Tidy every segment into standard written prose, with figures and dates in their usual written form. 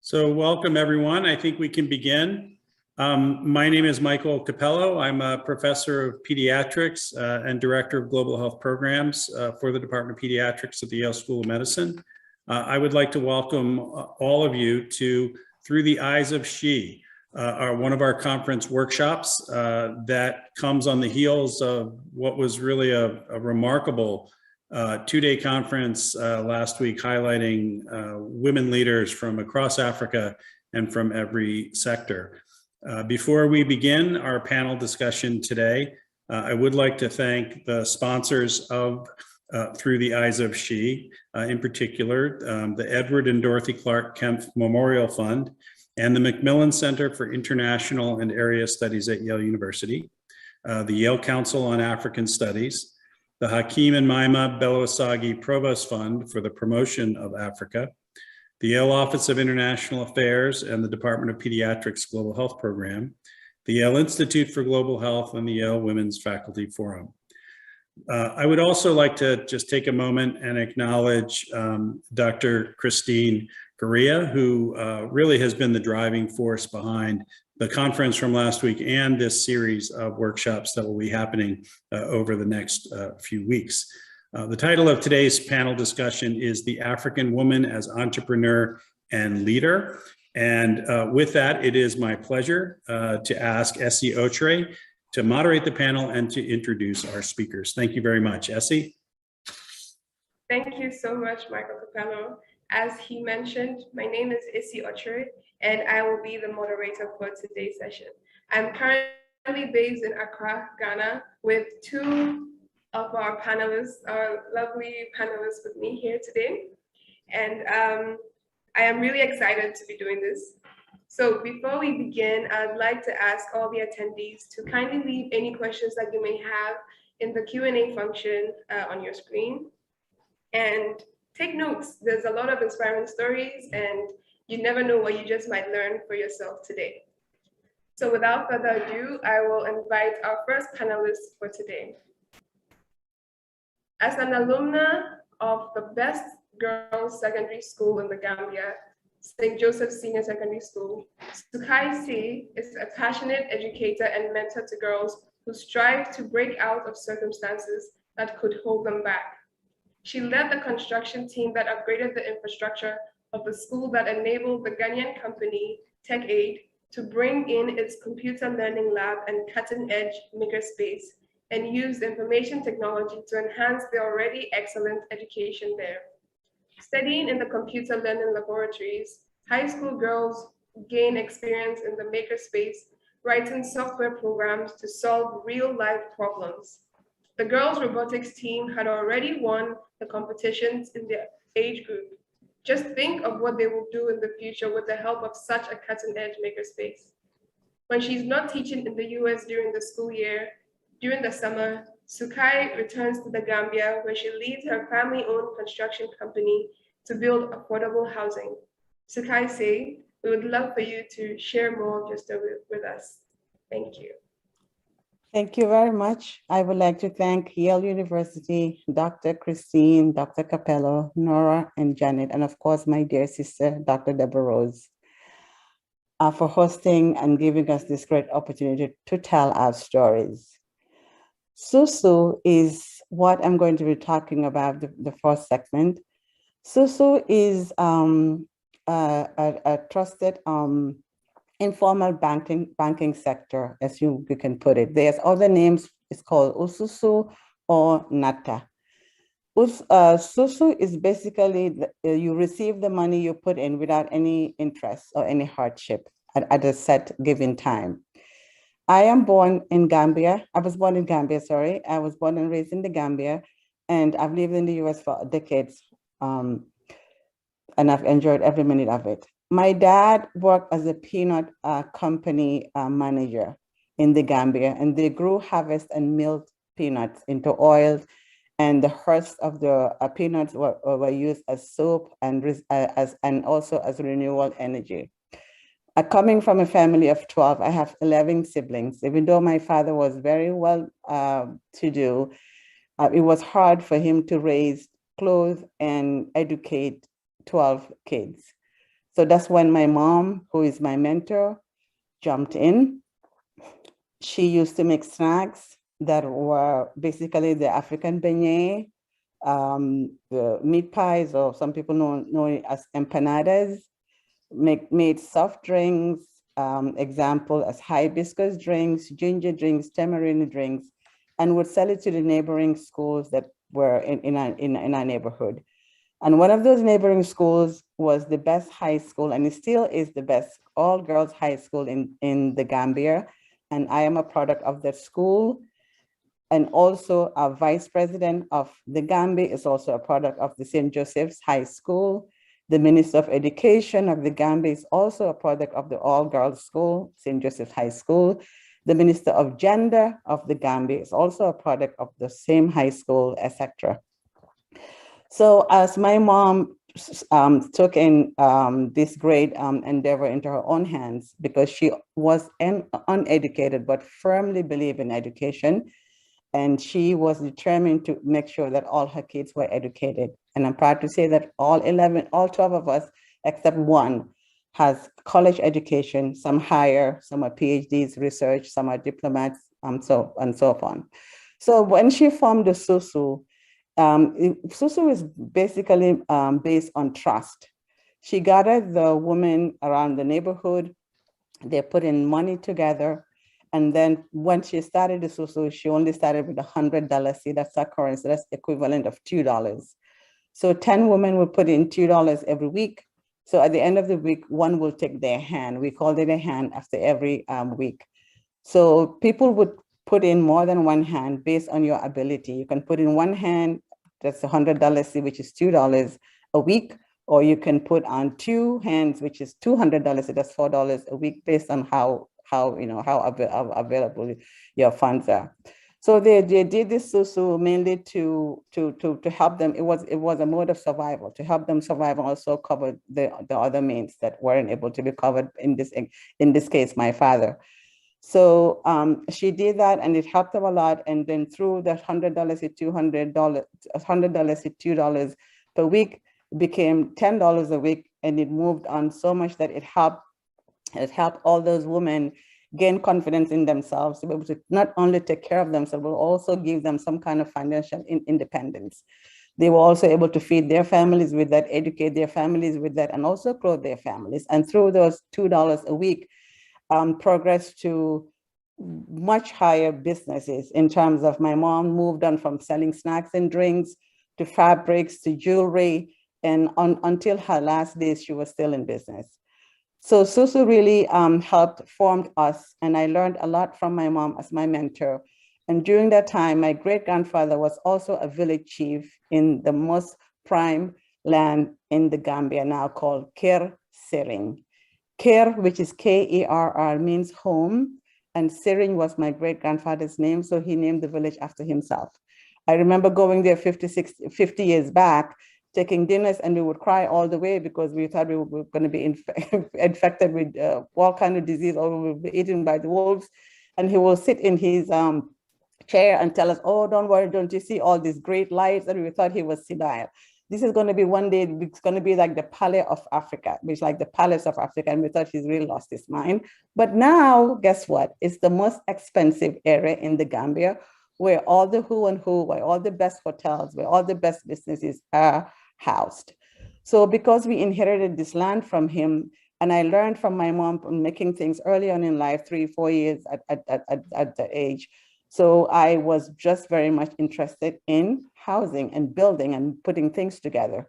So welcome, everyone. I think we can begin. My name is Michael Capello. I'm a professor of pediatrics and director of global health programs for the Department of Pediatrics at the Yale School of Medicine. I would like to welcome all of you to Through the Eyes of She, one of our conference workshops that comes on the heels of what was really a remarkable two-day conference last week highlighting women leaders from across Africa and from every sector. Before we begin our panel discussion today, I would like to thank the sponsors of Through the Eyes of She, in particular, the Edward and Dorothy Clark Kempf Memorial Fund and the Macmillan Center for International and Area Studies at Yale University, the Yale Council on African Studies, the Hakeem and Maima Belowasagi Provost Fund for the Promotion of Africa, the Yale Office of International Affairs and the Department of Pediatrics Global Health Program, the Yale Institute for Global Health, and the Yale Women's Faculty Forum. I would also like to just take a moment and acknowledge Dr. Christine Correa, who really has been the driving force behind the conference from last week and this series of workshops that will be happening over the next few weeks. The title of today's panel discussion is The African Woman as Entrepreneur and Leader. And with that, it is my pleasure to ask Essie Ochre to moderate the panel and to introduce our speakers. Thank you very much. Essie? Thank you so much, Michael Capello. As he mentioned, my name is Essie Ochre, and I will be the moderator for today's session. I'm currently based in Accra, Ghana, with two of our panelists, our lovely panelists with me here today. And I am really excited to be doing this. So before we begin, I'd like to ask all the attendees to kindly leave any questions that you may have in the Q&A function on your screen. And take notes. There's a lot of inspiring stories, and you never know what you just might learn for yourself today. So without further ado, I will invite our first panelist for today. As an alumna of the best girls' secondary school in the Gambia, St. Joseph Senior Secondary School, Sukai C is a passionate educator and mentor to girls who strive to break out of circumstances that could hold them back. She led the construction team that upgraded the infrastructure of the school that enabled the Ghanaian company TechAid to bring in its computer learning lab and cutting-edge makerspace and used information technology to enhance the already excellent education there. Studying in the computer learning laboratories, high school girls gain experience in the makerspace, writing software programs to solve real-life problems. The girls' robotics team had already won the competitions in their age group. Just think of what they will do in the future with the help of such a cutting-edge makerspace. When she's not teaching in the US during the school year, during the summer, Sukai returns to the Gambia where she leads her family-owned construction company to build affordable housing. Sukai say, we would love for you to share more of your story with us. Thank you. Thank you very much. I would like to thank Yale University, Dr. Christine, Dr. Capello, Nora, and Janet, and of course, my dear sister, Dr. Deborah Rose, for hosting and giving us this great opportunity to tell our stories. Susu is what I'm going to be talking about the first segment. Susu is a trusted informal banking sector, as you can put it. There's other names. It's called Ususu or Nata. Susu is basically you receive the money you put in without any interest or any hardship at a set given time. I am born in Gambia. I was born in Gambia, sorry. I was born and raised in the Gambia, and I've lived in the US for decades, and I've enjoyed every minute of it. My dad worked as a peanut company manager in the Gambia, and they grew, harvest, and milled peanuts into oil, and the husks of the peanuts were used as soap and also as renewable energy. Coming from a family of 12, I have 11 siblings. Even though my father was very well to do, it was hard for him to raise, clothe, and educate 12 kids. So that's when my mom, who is my mentor, jumped in. She used to make snacks that were basically the African beignet, the meat pies, or some people know it as empanadas, made soft drinks, example as hibiscus drinks, ginger drinks, tamarind drinks, and would sell it to the neighboring schools that were in our neighborhood. And one of those neighboring schools was the best high school, and it still is the best all-girls high school in the Gambia. And I am a product of that school. And also our vice president of the Gambia is also a product of the St. Joseph's High School. The Minister of Education of the Gambia is also a product of the all-girls school, St. Joseph's High School. The Minister of Gender of the Gambia is also a product of the same high school, etc. So as my mom took in this great endeavor into her own hands, because she was uneducated, but firmly believed in education, and she was determined to make sure that all her kids were educated. And I'm proud to say that all 12 of us, except one, has college education, some higher, some are PhDs, research, some are diplomats, so on. So when she formed the SUSU, SUSU is basically based on trust. She gathered the women around the neighborhood, they put in money together, and then when she started the SUSU, she only started with $100. See, that's our currency, that's equivalent of $2. So 10 women will put in $2 every week. So at the end of the week, one will take their hand. We called it a hand after every week. So people would put in more than one hand based on your ability. You can put in one hand, that's $100, which is $2 a week, or you can put on two hands, which is $200, that's $4 a week, based on how available your funds are. So they did this SUSU mainly to help them. It was a mode of survival, to help them survive, and also cover the other means that weren't able to be covered, in this case, my father. So she did that, and it helped them a lot. And then through that $100 to $200, $100 to $2 per week became $10 a week, and it moved on so much that it helped all those women gain confidence in themselves, to be able to not only take care of themselves, but also give them some kind of financial independence. They were also able to feed their families with that, educate their families with that, and also grow their families. And through those $2 a week, progress to much higher businesses, in terms of my mom moved on from selling snacks and drinks to fabrics to jewelry, and until her last days, she was still in business. So SUSU really helped form us, and I learned a lot from my mom as my mentor. And during that time, my great-grandfather was also a village chief in the most prime land in the Gambia, now called Kir Siring. Kir, which is Kerr, means home, and Siring was my great-grandfather's name, so he named the village after himself. I remember going there 50 years back, taking dinners, and we would cry all the way because we thought we were going to be infected with all kind of disease, or we would be eaten by the wolves. And he will sit in his chair and tell us, "Oh, don't worry, don't you see all these great lights?" And we thought he was senile. This is going to be one day, it's going to be like the Palace of Africa, which is like the Palace of Africa. And we thought he's really lost his mind. But now, guess what? It's the most expensive area in the Gambia, where all the who and who, where all the best hotels, where all the best businesses are housed. So because we inherited this land from him, and I learned from my mom making things early on in life, 3-4 years at the age. So I was just very much interested in housing and building and putting things together.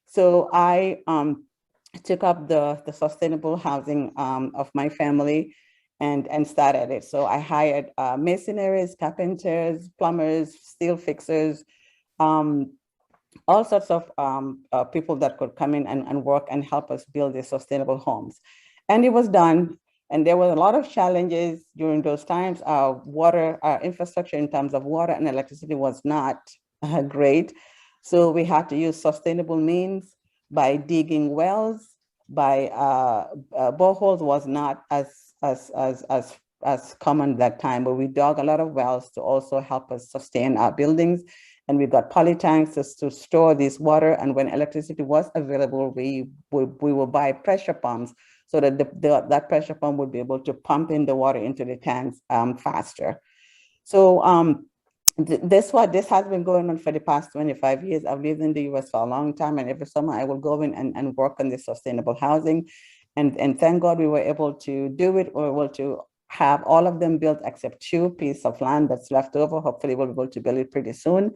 So I took up the sustainable housing of my family and started it. So I hired masoneries, carpenters, plumbers, steel fixers, all sorts of people that could come in and work and help us build these sustainable homes. And it was done. And there were a lot of challenges during those times. Our infrastructure in terms of water and electricity was not great. So we had to use sustainable means by digging wells, by boreholes was not as common that time, but we dug a lot of wells to also help us sustain our buildings. And we've got poly tanks to store this water. And when electricity was available, we will buy pressure pumps so that that pressure pump would be able to pump in the water into the tanks faster. So this has been going on for the past 25 years. I've lived in the US for a long time, and every summer I will go in and work on the sustainable housing. And thank God we were able to do it. We were able to have all of them built except 2 pieces of land that's left over. Hopefully we'll be able to build it pretty soon.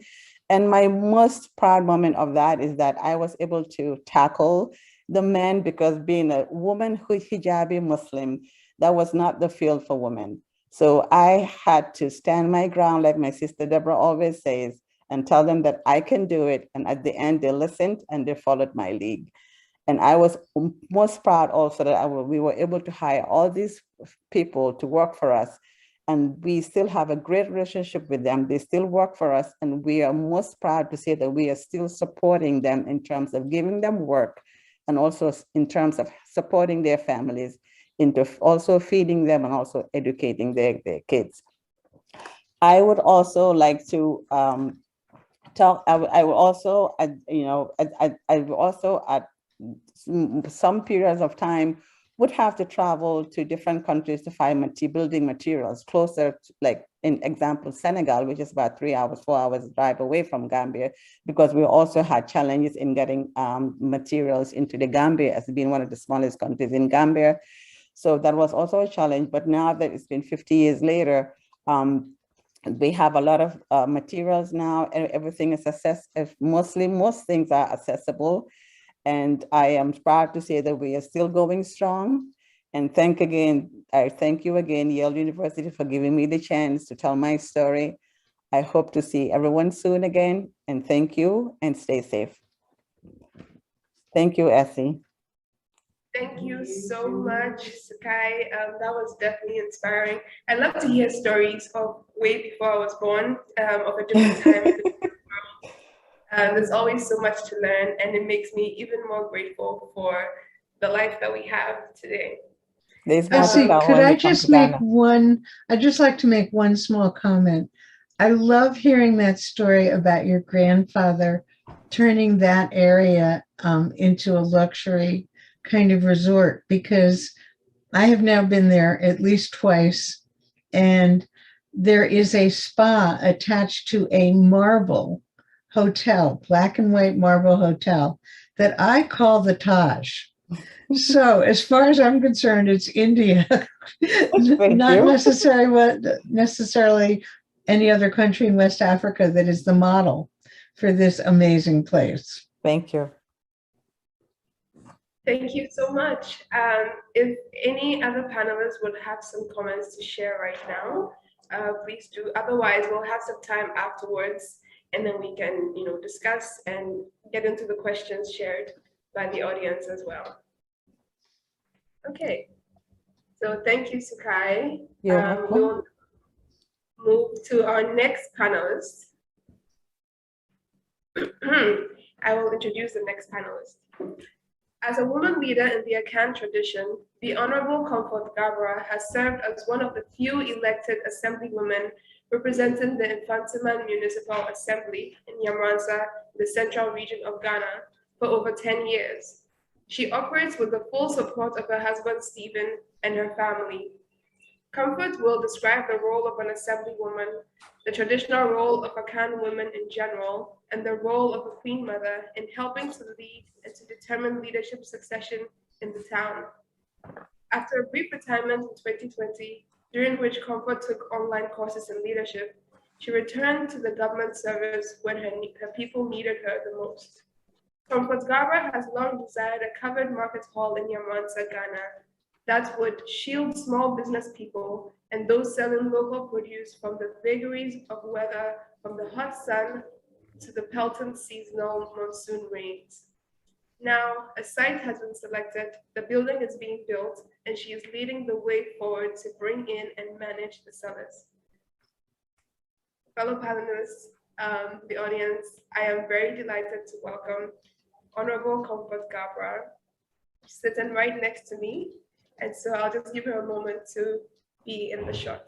And my most proud moment of that is that I was able to tackle the men, because being a woman who's hijabi Muslim, that was not the field for women. So I had to stand my ground, like my sister Deborah always says, and tell them that I can do it. And at the end, they listened and they followed my lead. And I was most proud also that we were able to hire all these people to work for us. And we still have a great relationship with them. They still work for us. And we are most proud to say that we are still supporting them in terms of giving them work, and also in terms of supporting their families, into also feeding them and also educating their kids. I would also like to talk, I will also, I will also at some periods of time would have to travel to different countries to find building materials closer to, like in example, Senegal, which is about 3 hours, 4 hours drive away from Gambia, because we also had challenges in getting materials into the Gambia, as being one of the smallest countries in Gambia. So that was also a challenge. But now that it's been 50 years later, we have a lot of materials now, and everything is most things are accessible. And I am proud to say that we are still going strong. And I thank you again, Yale University, for giving me the chance to tell my story. I hope to see everyone soon again. And thank you, and stay safe. Thank you, Essie. Thank you so much, Sakai. That was definitely inspiring. I love to hear stories of way before I was born, of a different time. There's always so much to learn, and it makes me even more grateful for the life that we have today. Essie, could I just make one? I'd just like to make one small comment. I love hearing that story about your grandfather turning that area into a luxury kind of resort, because I have now been there at least twice, and there is a spa attached to a marble hotel, black and white marble hotel, that I call the Taj. So as far as I'm concerned, it's India, not necessarily any other country in West Africa that is the model for this amazing place. Thank you. Thank you so much. If any other panelists would have some comments to share right now, please do. Otherwise, we'll have some time afterwards, and then we can, discuss and get into the questions shared by the audience as well. Okay, so thank you, Sakai. We'll move to our next panelist. I will introduce the next panelist. As a woman leader in the Akan tradition, the Honorable Comfort Gabra has served as one of the few elected assemblywomen representing the Infantima Municipal Assembly in Yamransa, the central region of Ghana, for over 10 years. She operates with the full support of her husband, Stephen, and her family. Comfort will describe the role of an assemblywoman, the traditional role of Akan women in general, and the role of a Queen Mother in helping to lead and to determine leadership succession in the town. After a brief retirement in 2020, during which Comfort took online courses in leadership, she returned to the government service when her people needed her the most. Comfort Gabra has long desired a covered market hall in Yamransa, Ghana, that would shield small business people and those selling local produce from the vagaries of weather, from the hot sun to the pelting seasonal monsoon rains. Now, a site has been selected, the building is being built, and she is leading the way forward to bring in and manage the sellers. Fellow panelists, the audience, I am very delighted to welcome Honorable Comfort Gabra, sitting right next to me. And so I'll just give her a moment to be in the shot.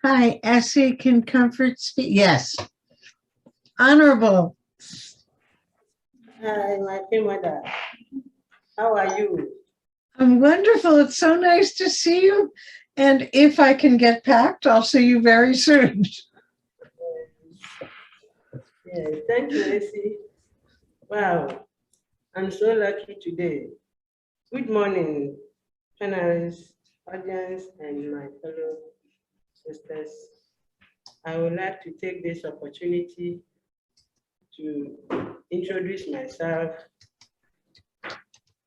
Hi, Essie, can Comfort speak? Yes. Honorable. Hi, my dear mother. How are you? I'm wonderful. It's so nice to see you. And if I can get packed, I'll see you very soon. Yeah, thank you, Essie. Wow, I'm so lucky today. Good morning, panelists, audience, and my fellow sisters. I would like to take this opportunity to introduce myself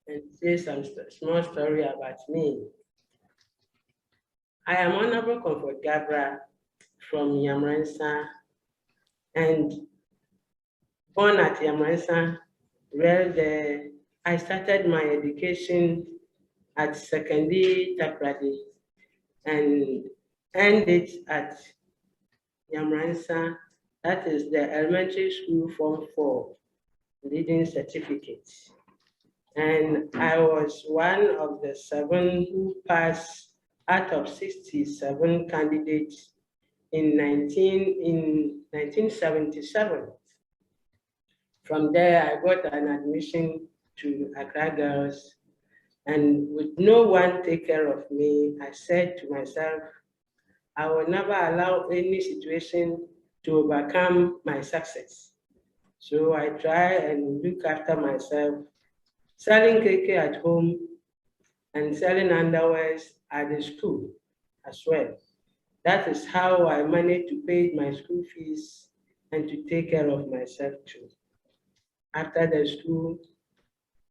and say some small story about me. I am Honorable Comfort Gabra from Yamransa and born at Yamransa, where I started my education at Secondary Takrady and ended at Yamransa, that is the elementary school Form 4 reading certificate. And I was one of the 7 who passed out of 67 candidates in 1977. From there, I got an admission to Accra Girls, and with no one take care of me, I said to myself, I will never allow any situation to overcome my success. So I try and look after myself, selling cake at home and selling underwears at the school as well. That is how I managed to pay my school fees and to take care of myself too. After the school,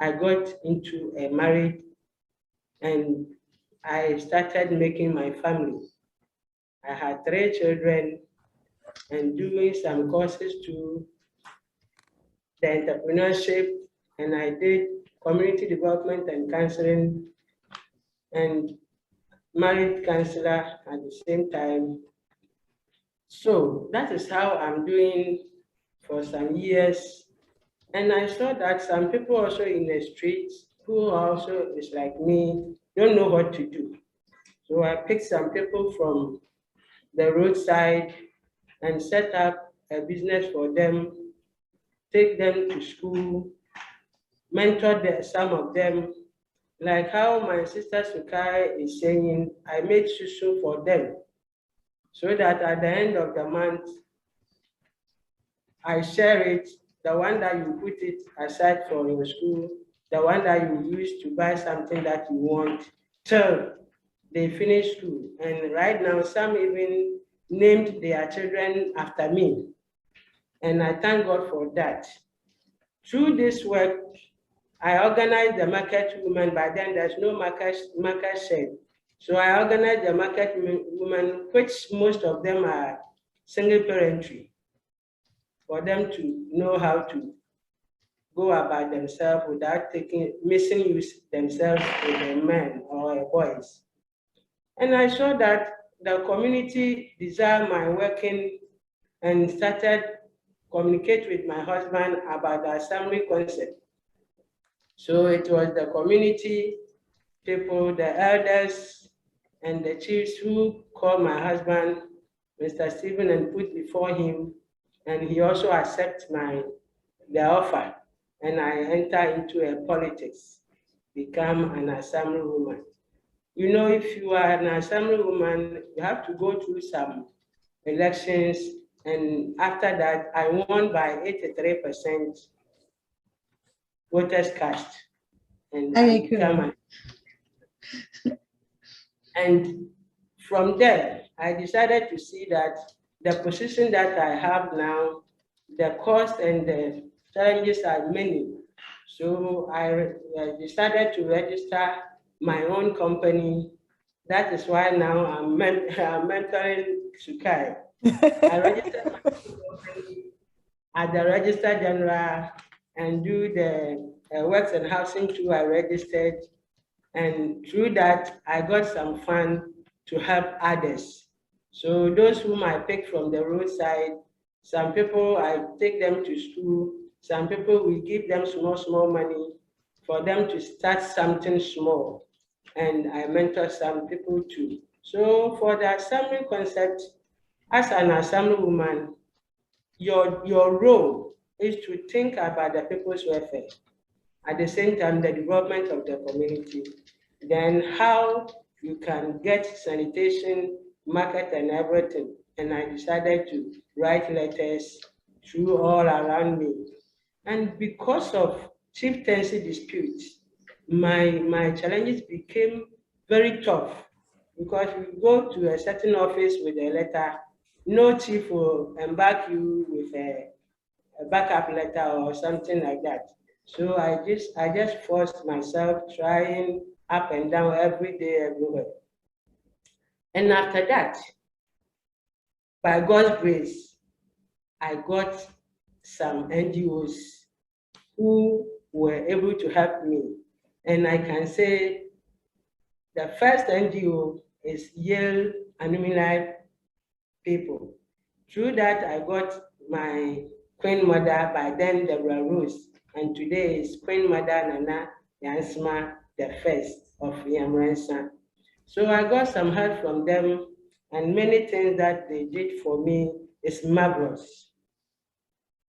I got into a marriage and I started making my family. I had 3 children and doing some courses to the entrepreneurship, and I did community development and counseling and marriage counselor at the same time. So that is how I'm doing for some years. And I saw that some people also in the streets who also is like me, don't know what to do. So I picked some people from the roadside and set up a business for them, take them to school, mentor some of them, like how my sister Sukai is saying, I made susu for them, so that at the end of the month, I share it, the one that you put it aside for your school, the one that you use to buy something that you want, till they finish school. And right now, some even named their children after me. And I thank God for that. Through this work, I organized the market women, but then there's no market shed. So I organized the market women, which most of them are single parentry, for them to know how to go about themselves without misuse themselves with a man or a boys. And I saw that the community desired my working and started communicate with my husband about the assembly concept. So it was the community people, the elders, and the chiefs who called my husband, Mr. Stephen, and put before him, and he also accepted the offer, and I enter into a politics, become an assembly woman. You know, if you are an assembly woman, you have to go through some elections, and after that, I won by 83% voters cast, and I become and from there, I decided to see that the position that I have now, the cost and the challenges are many. So I decided to register my own company. That is why now I'm mentoring Sukai. I registered my own company at the Register General and do the works and housing too. I registered. And through that, I got some fund to help others. So those whom I pick from the roadside, some people I take them to school, some people we give them small money for them to start something small. And I mentor some people too. So for the assembly concept, As an assemblywoman, your role is to think about the people's welfare, at the same time the development of the community, then how you can get sanitation, market and everything. And I decided to write letters through all around me. And because of chieftaincy disputes, my challenges became very tough, because you go to a certain office with a letter, no chief will embark you with a backup letter or something like that. So I just forced myself trying up and down every day, everywhere. And after that, by God's grace, I got some NGOs who were able to help me. And I can say the first NGO is Yale Alumni People. Through that, I got my Queen Mother, by then Deborah Rose, and today is Queen Mother Nana Yansma, the first of Yamrensa. So I got some help from them, and many things that they did for me is marvelous.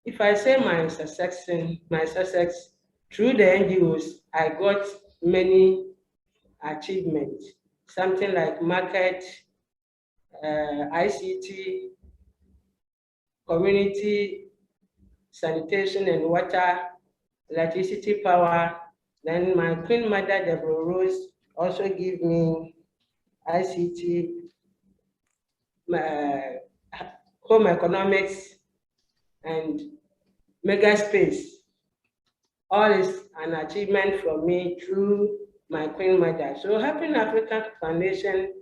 If I say my success through the NGOs, I got many achievements, something like market, ICT, community sanitation and water, electricity power. Then my Queen Mother, Deborah Rose, also gave me ICT, home economics, and mega space. All is an achievement for me through my Queen Mother. So Helping Africa Foundation,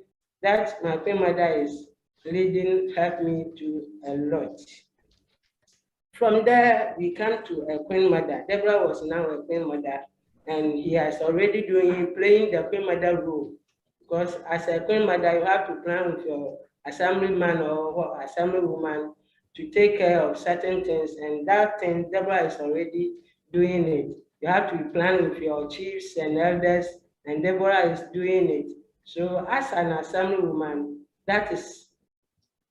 that my Queen Mother is leading, helped me to a lot. From there, we come to a Queen Mother. Deborah was now a Queen Mother, and he has already playing the Queen Mother role. Because as a Queen Mother, you have to plan with your assemblyman or assemblywoman to take care of certain things, and that thing, Deborah is already doing it. You have to plan with your chiefs and elders, and Deborah is doing it. So as an assemblywoman, that is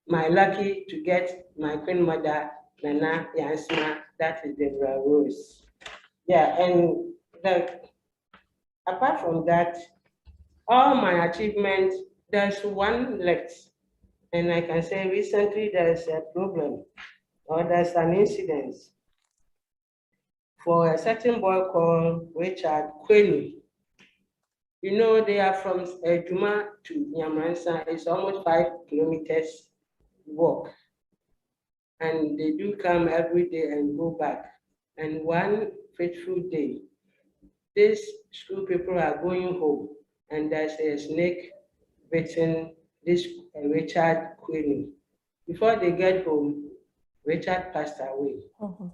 my lucky to get my Queen Mother, Nana Yansma, that is Deborah Rose. Yeah, and apart from that, all my achievements, there's one left. And I can say recently there's a problem, or there's an incident for a certain boy called Richard Kwenu. You know, they are from Juma to Nyamransa. It's almost 5 kilometers walk. And they do come every day and go back. And one fateful day, these school people are going home, and there's a snake bitten this Richard Queenie. Before they get home, Richard passed away.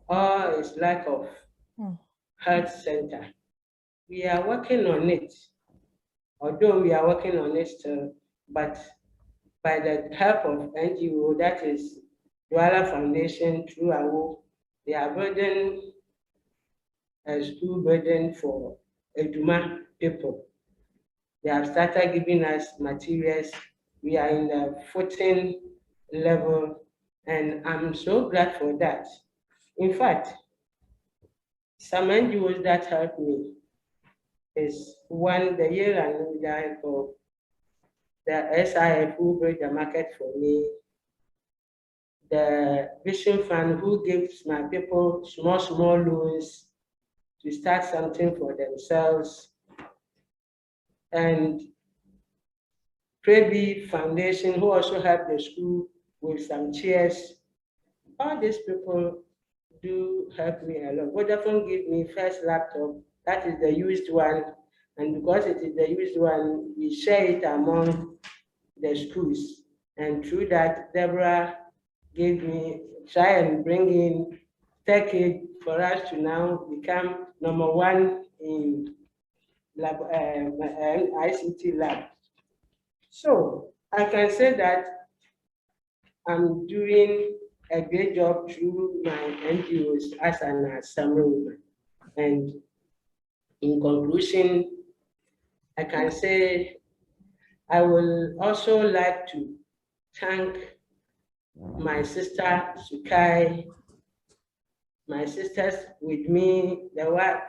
All is lack of health center. We are working on it, although we are working on it still, but by the help of NGO, that is Douala Foundation through AWO, they are building a school building for Eduma people. They have started giving us materials. We are in the 14 level, and I'm so glad for that. In fact, some NGOs that helped me is one, the Yale and guy for the SIF who built the market for me, the Vision Fund who gives my people small loans to start something for themselves, and Prebi Foundation who also helped the school with some chairs. All these people do help me a lot. Vodafone gave me first laptop, that is the used one, and because it is the used one, we share it among the schools. And through that, Deborah gave me, try and bring in tech aid for us to now become #1 in lab, ICT lab. So I can say that I'm doing a great job through my NGOs as an assemblywoman. And in conclusion, I can say I will also like to thank my sister Sukai, my sisters with me.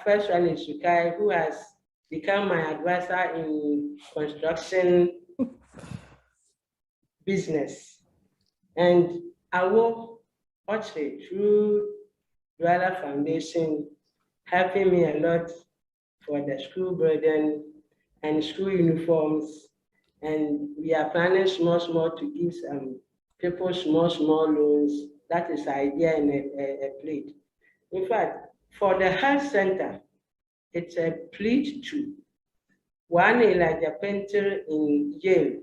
First one is Sukai, who has become my advisor in construction business. And Awo Oche, through Dwala Foundation, helping me a lot for the school burden and school uniforms. And we are planning small to give some people small loans. That is the idea in a plate. In fact, for the health center, it's a plate too. One Elijah Painter in Yale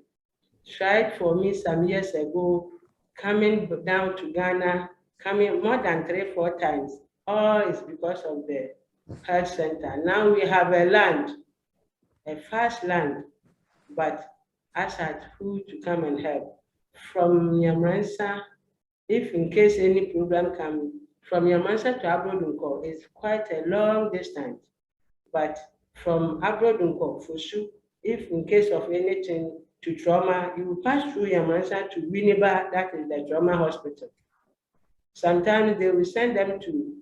tried for me some years ago, coming down to Ghana, coming more than 3-4 times. All is because of the health center. Now we have a land, a fast land, but ask at who to come and help. From Yamransa, if in case any problem comes, from Yamransa to Abrodunko, it's quite a long distance. But from Abrodunko, Fushu, if in case of anything to trauma, you will pass through Yamransa to Winneba, that is the trauma hospital. Sometimes they will send them to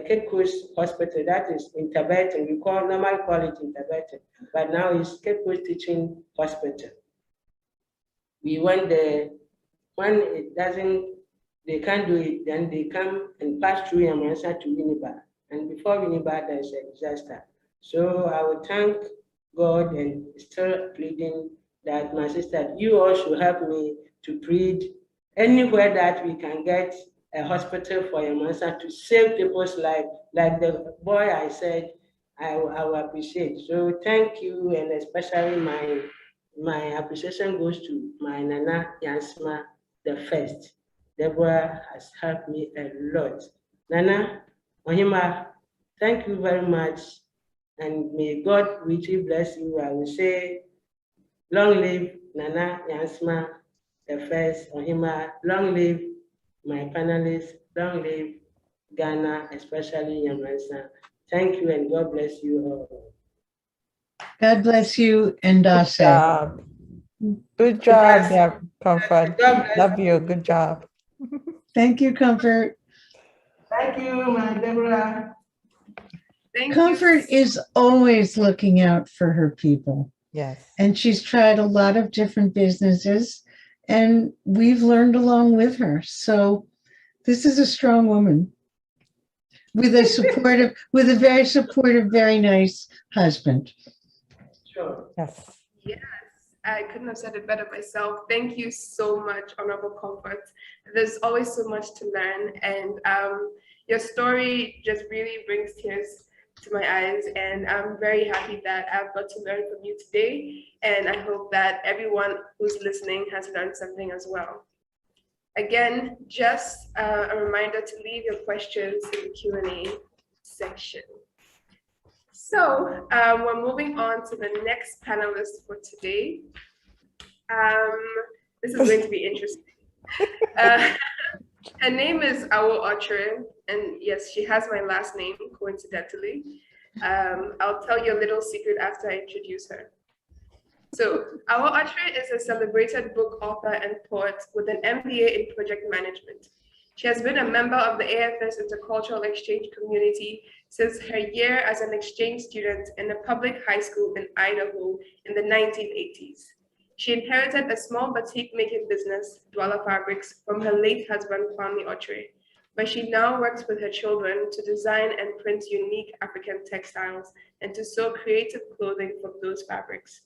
Cape Coast Hospital, that is in Tibetan. We normally call it in Tibetan, but now it's Cape Coast Teaching Hospital. We went there. When it doesn't, they can't do it, then they come and pass through Yamransa to Winneba. And before Winneba, there's a disaster. So I would thank God and still pleading that my sister, you all should help me to plead anywhere that we can get a hospital for Yamransa to save people's life. Like the boy I said, I will appreciate. So thank you, and especially my appreciation goes to my Nana Yansma the first. Deborah has helped me a lot. Nana, Ohima, thank you very much, and may God richly bless you. I will say, long live Nana Yansma the first, Ohima, long live my panelists, long live Ghana, especially Yamransa. Thank you, and God bless you all. God bless you and Dase. Good job, there, Comfort. Love you. Good job. Thank you, Comfort. Thank you, my Deborah. Thank Comfort you. is always looking out for her people. Yes. And she's tried a lot of different businesses, and we've learned along with her. So this is a strong woman with a very supportive, very nice husband. Sure. Yes. Yes, I couldn't have said it better myself. Thank you so much, Honorable Comfort. There's always so much to learn, and your story just really brings tears to my eyes, and I'm very happy that I've got to learn from you today, and I hope that everyone who's listening has learned something as well. Again, just a reminder to leave your questions in the Q&A section. So we're moving on to the next panelist for today. This is going to be interesting. Her name is Awo Otre, and yes, she has my last name, coincidentally. I'll tell you a little secret after I introduce her. So Awo Otre is a celebrated book author and poet with an MBA in project management. She has been a member of the AFS Intercultural Exchange community since her year as an exchange student in a public high school in Idaho in the 1980s. She inherited a small batik making business, Dwala Fabrics, from her late husband, Kwame Otre, where she now works with her children to design and print unique African textiles and to sew creative clothing from those fabrics.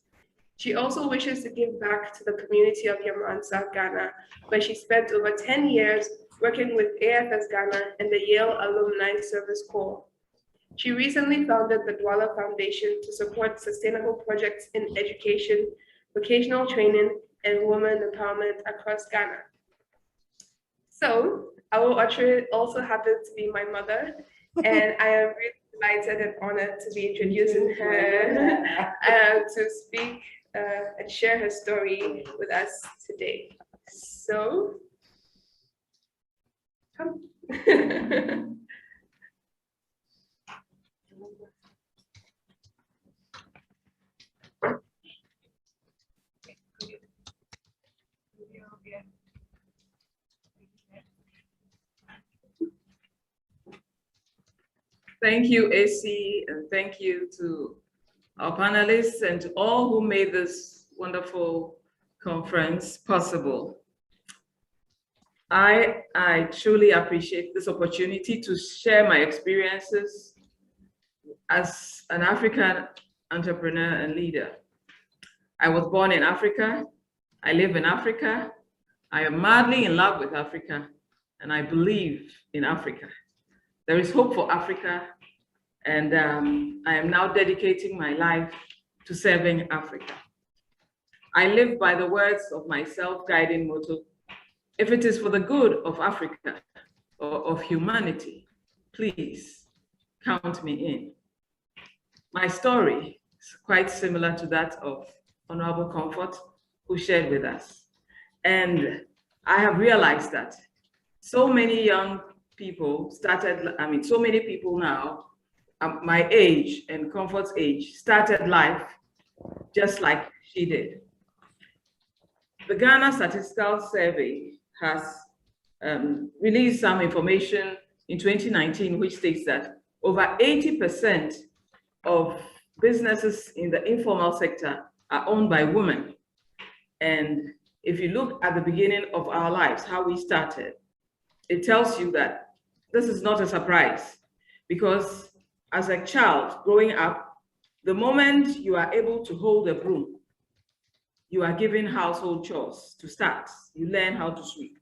She also wishes to give back to the community of Yamransa, Ghana, where she spent over 10 years working with AFS Ghana and the Yale Alumni Service Corps. She recently founded the Dwala Foundation to support sustainable projects in education, vocational training, and women empowerment across Ghana. So, Awo Otre also happens to be my mother, and I am really delighted and honored to be introducing her to speak and share her story with us today. So, come. Thank you, AC, and thank you to our panelists and to all who made this wonderful conference possible. I truly appreciate this opportunity to share my experiences as an African entrepreneur and leader. I was born in Africa. I live in Africa. I am madly in love with Africa, and I believe in Africa. There is hope for Africa, and I am now dedicating my life to serving Africa. I live by the words of my self-guiding motto: if it is for the good of Africa or of humanity, please count me in. My story is quite similar to that of Honorable Comfort, who shared with us. And I have realized that so many young people so many people now, my age and Comfort's age, started life just like she did. The Ghana Statistical Survey has released some information in 2019, which states that over 80% of businesses in the informal sector are owned by women. And if you look at the beginning of our lives, how we started, it tells you that this is not a surprise, because as a child growing up, the moment you are able to hold a broom, you are given household chores to start. You learn how to sweep.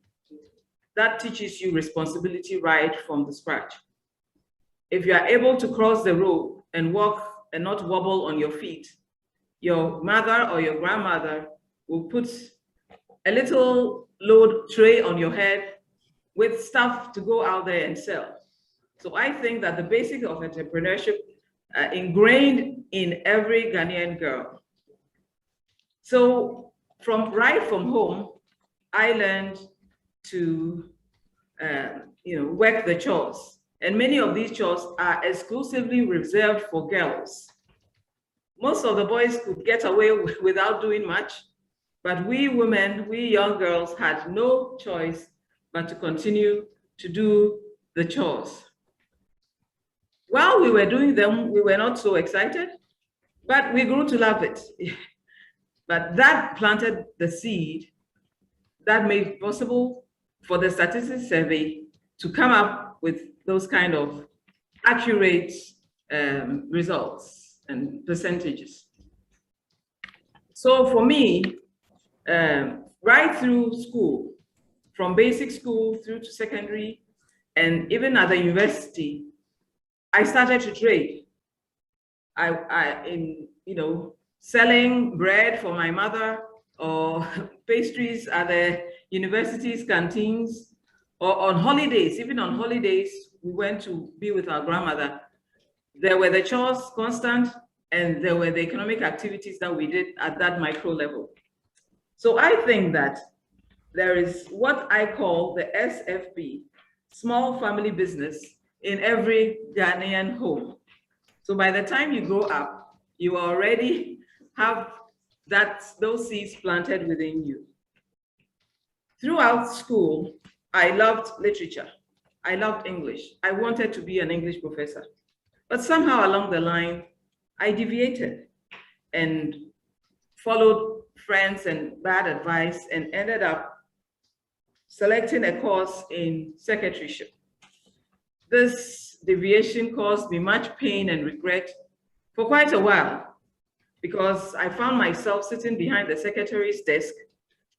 That teaches you responsibility right from the scratch. If you are able to cross the road and walk and not wobble on your feet, your mother or your grandmother will put a little load tray on your head with stuff to go out there and sell. So I think that the basics of entrepreneurship are ingrained in every Ghanaian girl. So right from home, I learned to work the chores. And many of these chores are exclusively reserved for girls. Most of the boys could get away without doing much, but we women, we young girls had no choice but to continue to do the chores. While we were doing them, we were not so excited, but we grew to love it. But that planted the seed that made it possible for the Statistics Survey to come up with those kind of accurate results and percentages. So for me, right through school, from basic school through to secondary, and even at the university, I started to trade. Selling bread for my mother, or pastries at the university's canteens, or on holidays. Even on holidays, we went to be with our grandmother. There were the chores constant, and there were the economic activities that we did at that micro level. So I think that there is what I call the SFB, small family business, in every Ghanaian home. So by the time you grow up, you already have those seeds planted within you. Throughout school, I loved literature. I loved English. I wanted to be an English professor. But somehow along the line, I deviated and followed friends and bad advice and ended up selecting a course in secretaryship. This deviation caused me much pain and regret for quite a while, because I found myself sitting behind the secretary's desk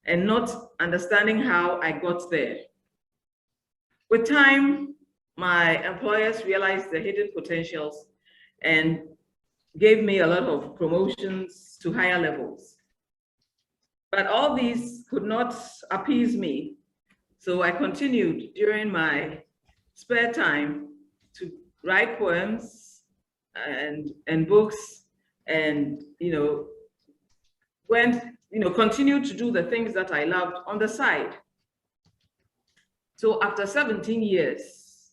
and not understanding how I got there. With time, my employers realized the hidden potentials and gave me a lot of promotions to higher levels. But all these could not appease me. So I continued during my spare time to write poems and books, and continued to do the things that I loved on the side. So after 17 years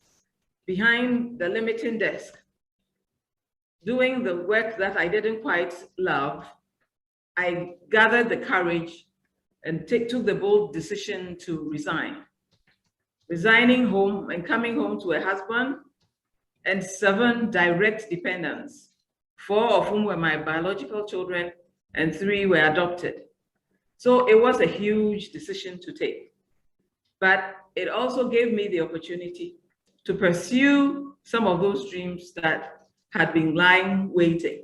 behind the limiting desk, doing the work that I didn't quite love, I gathered the courage and took the bold decision to resign. Resigning home and coming home to a husband and 7 direct dependents, 4 of whom were my biological children and 3 were adopted. So it was a huge decision to take, but it also gave me the opportunity to pursue some of those dreams that had been lying waiting.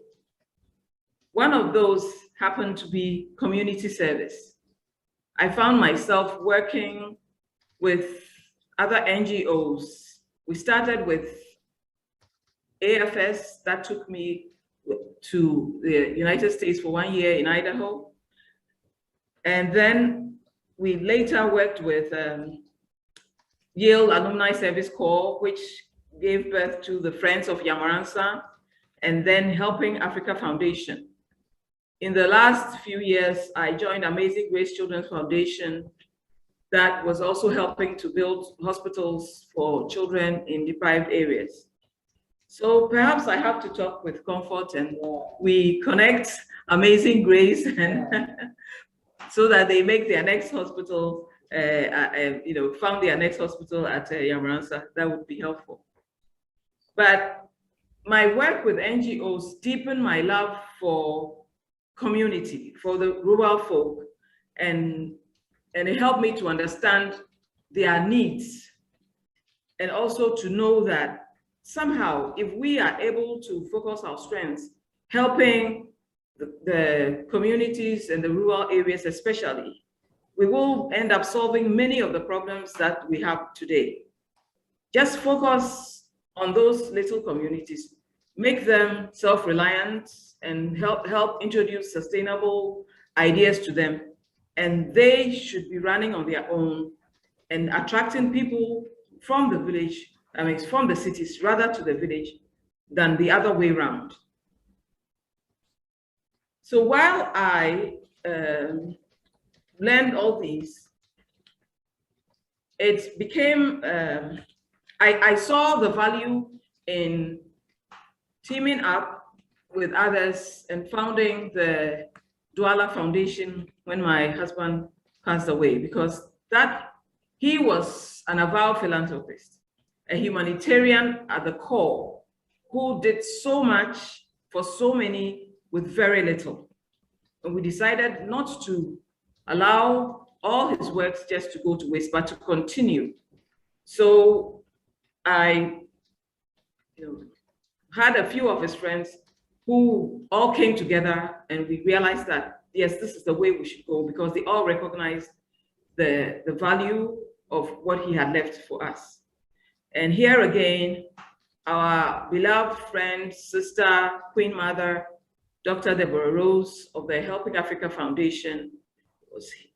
One of those happened to be community service. I found myself working with other NGOs. We started with AFS, that took me to the United States for 1 year in Idaho. And then we later worked with Yale Alumni Service Corps, which gave birth to the Friends of Yamaransa, and then Helping Africa Foundation. In the last few years, I joined Amazing Grace Children's Foundation that was also helping to build hospitals for children in deprived areas. So perhaps I have to talk with comfort and we connect Amazing Grace and so that they make their next hospital, found their next hospital at Yamaransa. That would be helpful. But my work with NGOs deepened my love for community, for the rural folk, and it helped me to understand their needs, and also to know that somehow, if we are able to focus our strengths, helping the communities and the rural areas especially, we will end up solving many of the problems that we have today. Just focus on those little communities, make them self-reliant, and help introduce sustainable ideas to them. And they should be running on their own and attracting people from the village, from the cities rather to the village than the other way around. So while I learned all these, it became, I saw the value in teaming up with others and founding the Douala Foundation when my husband passed away, because he was an avowed philanthropist, a humanitarian at the core, who did so much for so many with very little. And we decided not to allow all his works just to go to waste, but to continue. So I had a few of his friends who all came together, and we realized that, yes, this is the way we should go, because they all recognized the value of what he had left for us. And here again, our beloved friend, sister, Queen Mother, Dr. Deborah Rose of the Helping Africa Foundation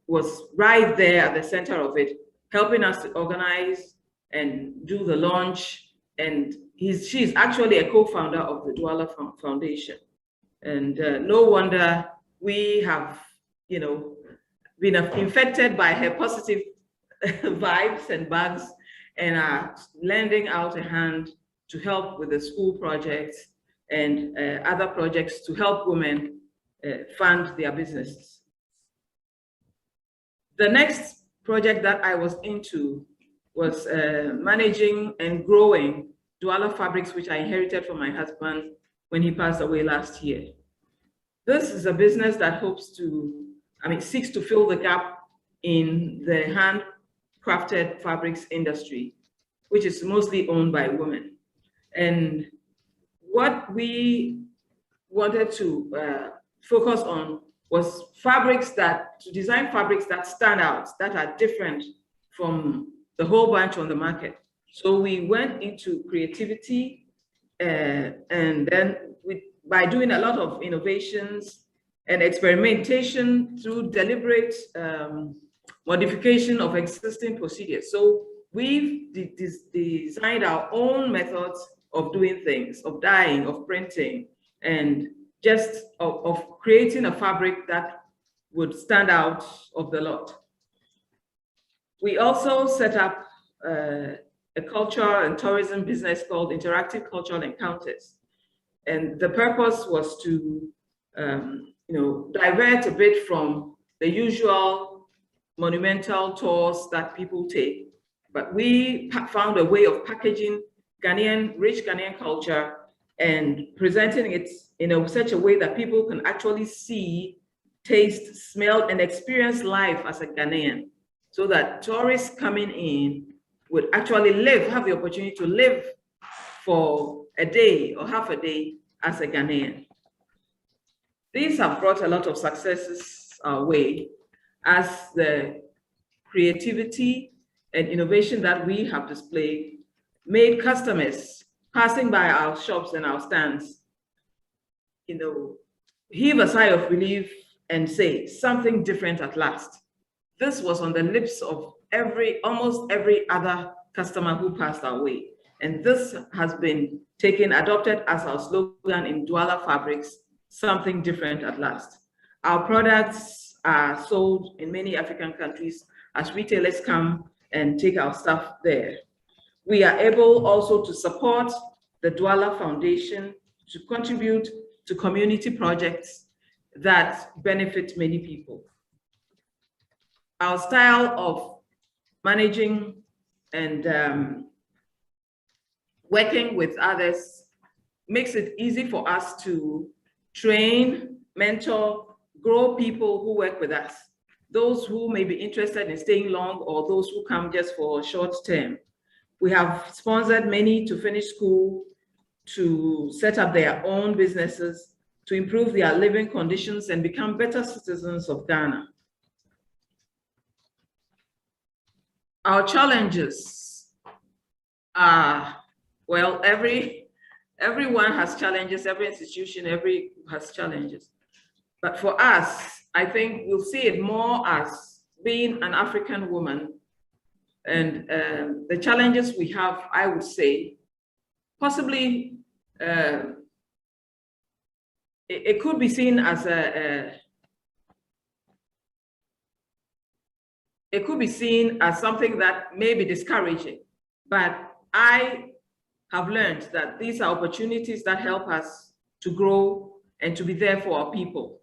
was right there at the center of it, helping us to organize and do the launch. And she's actually a co-founder of the Douala Foundation. And no wonder we have, been infected by her positive vibes and bugs, and are lending out a hand to help with the school projects and other projects to help women fund their businesses. The next project that I was into was managing and growing Douala Fabrics, which I inherited from my husband when he passed away last year. This is a business that hopes to, seeks to fill the gap in the handcrafted fabrics industry, which is mostly owned by women. And what we wanted to focus on was to design fabrics that stand out, that are different from the whole bunch on the market. So we went into creativity, and then by doing a lot of innovations and experimentation through deliberate modification of existing procedures. So we've designed our own methods of doing things, of dyeing, of printing, and just of creating a fabric that would stand out of the lot. We also set up a culture and tourism business called Interactive Cultural Encounters. And the purpose was to divert a bit from the usual monumental tours that people take. But we found a way of packaging rich Ghanaian culture and presenting it in such a way that people can actually see, taste, smell, and experience life as a Ghanaian, so that tourists coming in would actually have the opportunity to live for a day or half a day as a Ghanaian. These have brought a lot of successes our way, as the creativity and innovation that we have displayed made customers passing by our shops and our stands, heave a sigh of relief and say, something different at last. This was on the lips of almost every other customer who passed our way. And this has been adopted as our slogan in Douala Fabrics, something different at last. Our products are sold in many African countries as retailers come and take our stuff there. We are able also to support the Douala Foundation to contribute to community projects that benefit many people. Our style of managing and working with others makes it easy for us to train, mentor, grow people who work with us, those who may be interested in staying long or those who come just for short term. We have sponsored many to finish school, to set up their own businesses, to improve their living conditions and become better citizens of Ghana. Our challenges are, well, everyone has challenges, every institution, has challenges. But for us, I think we'll see it more as being an African woman, and the challenges we have, I would say, possibly it could be seen as something that may be discouraging, but I have learned that these are opportunities that help us to grow and to be there for our people.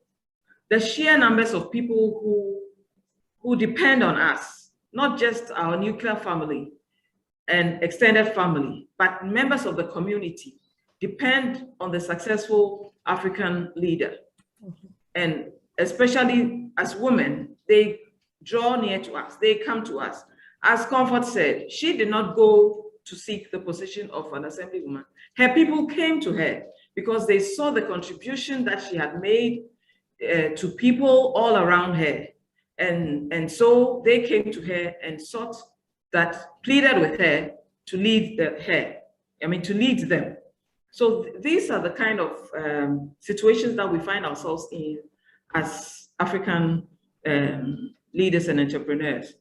The sheer numbers of people who depend on us, not just our nuclear family and extended family, but members of the community, depend on the successful African leader. And especially as women, they draw near to us, they come to us. As Comfort said, she did not go to seek the position of an assemblywoman. Her people came to her because they saw the contribution that she had made to people all around her. And so they came to her and pleaded with her to lead to lead them. So these are the kind of situations that we find ourselves in as African leaders and entrepreneurs.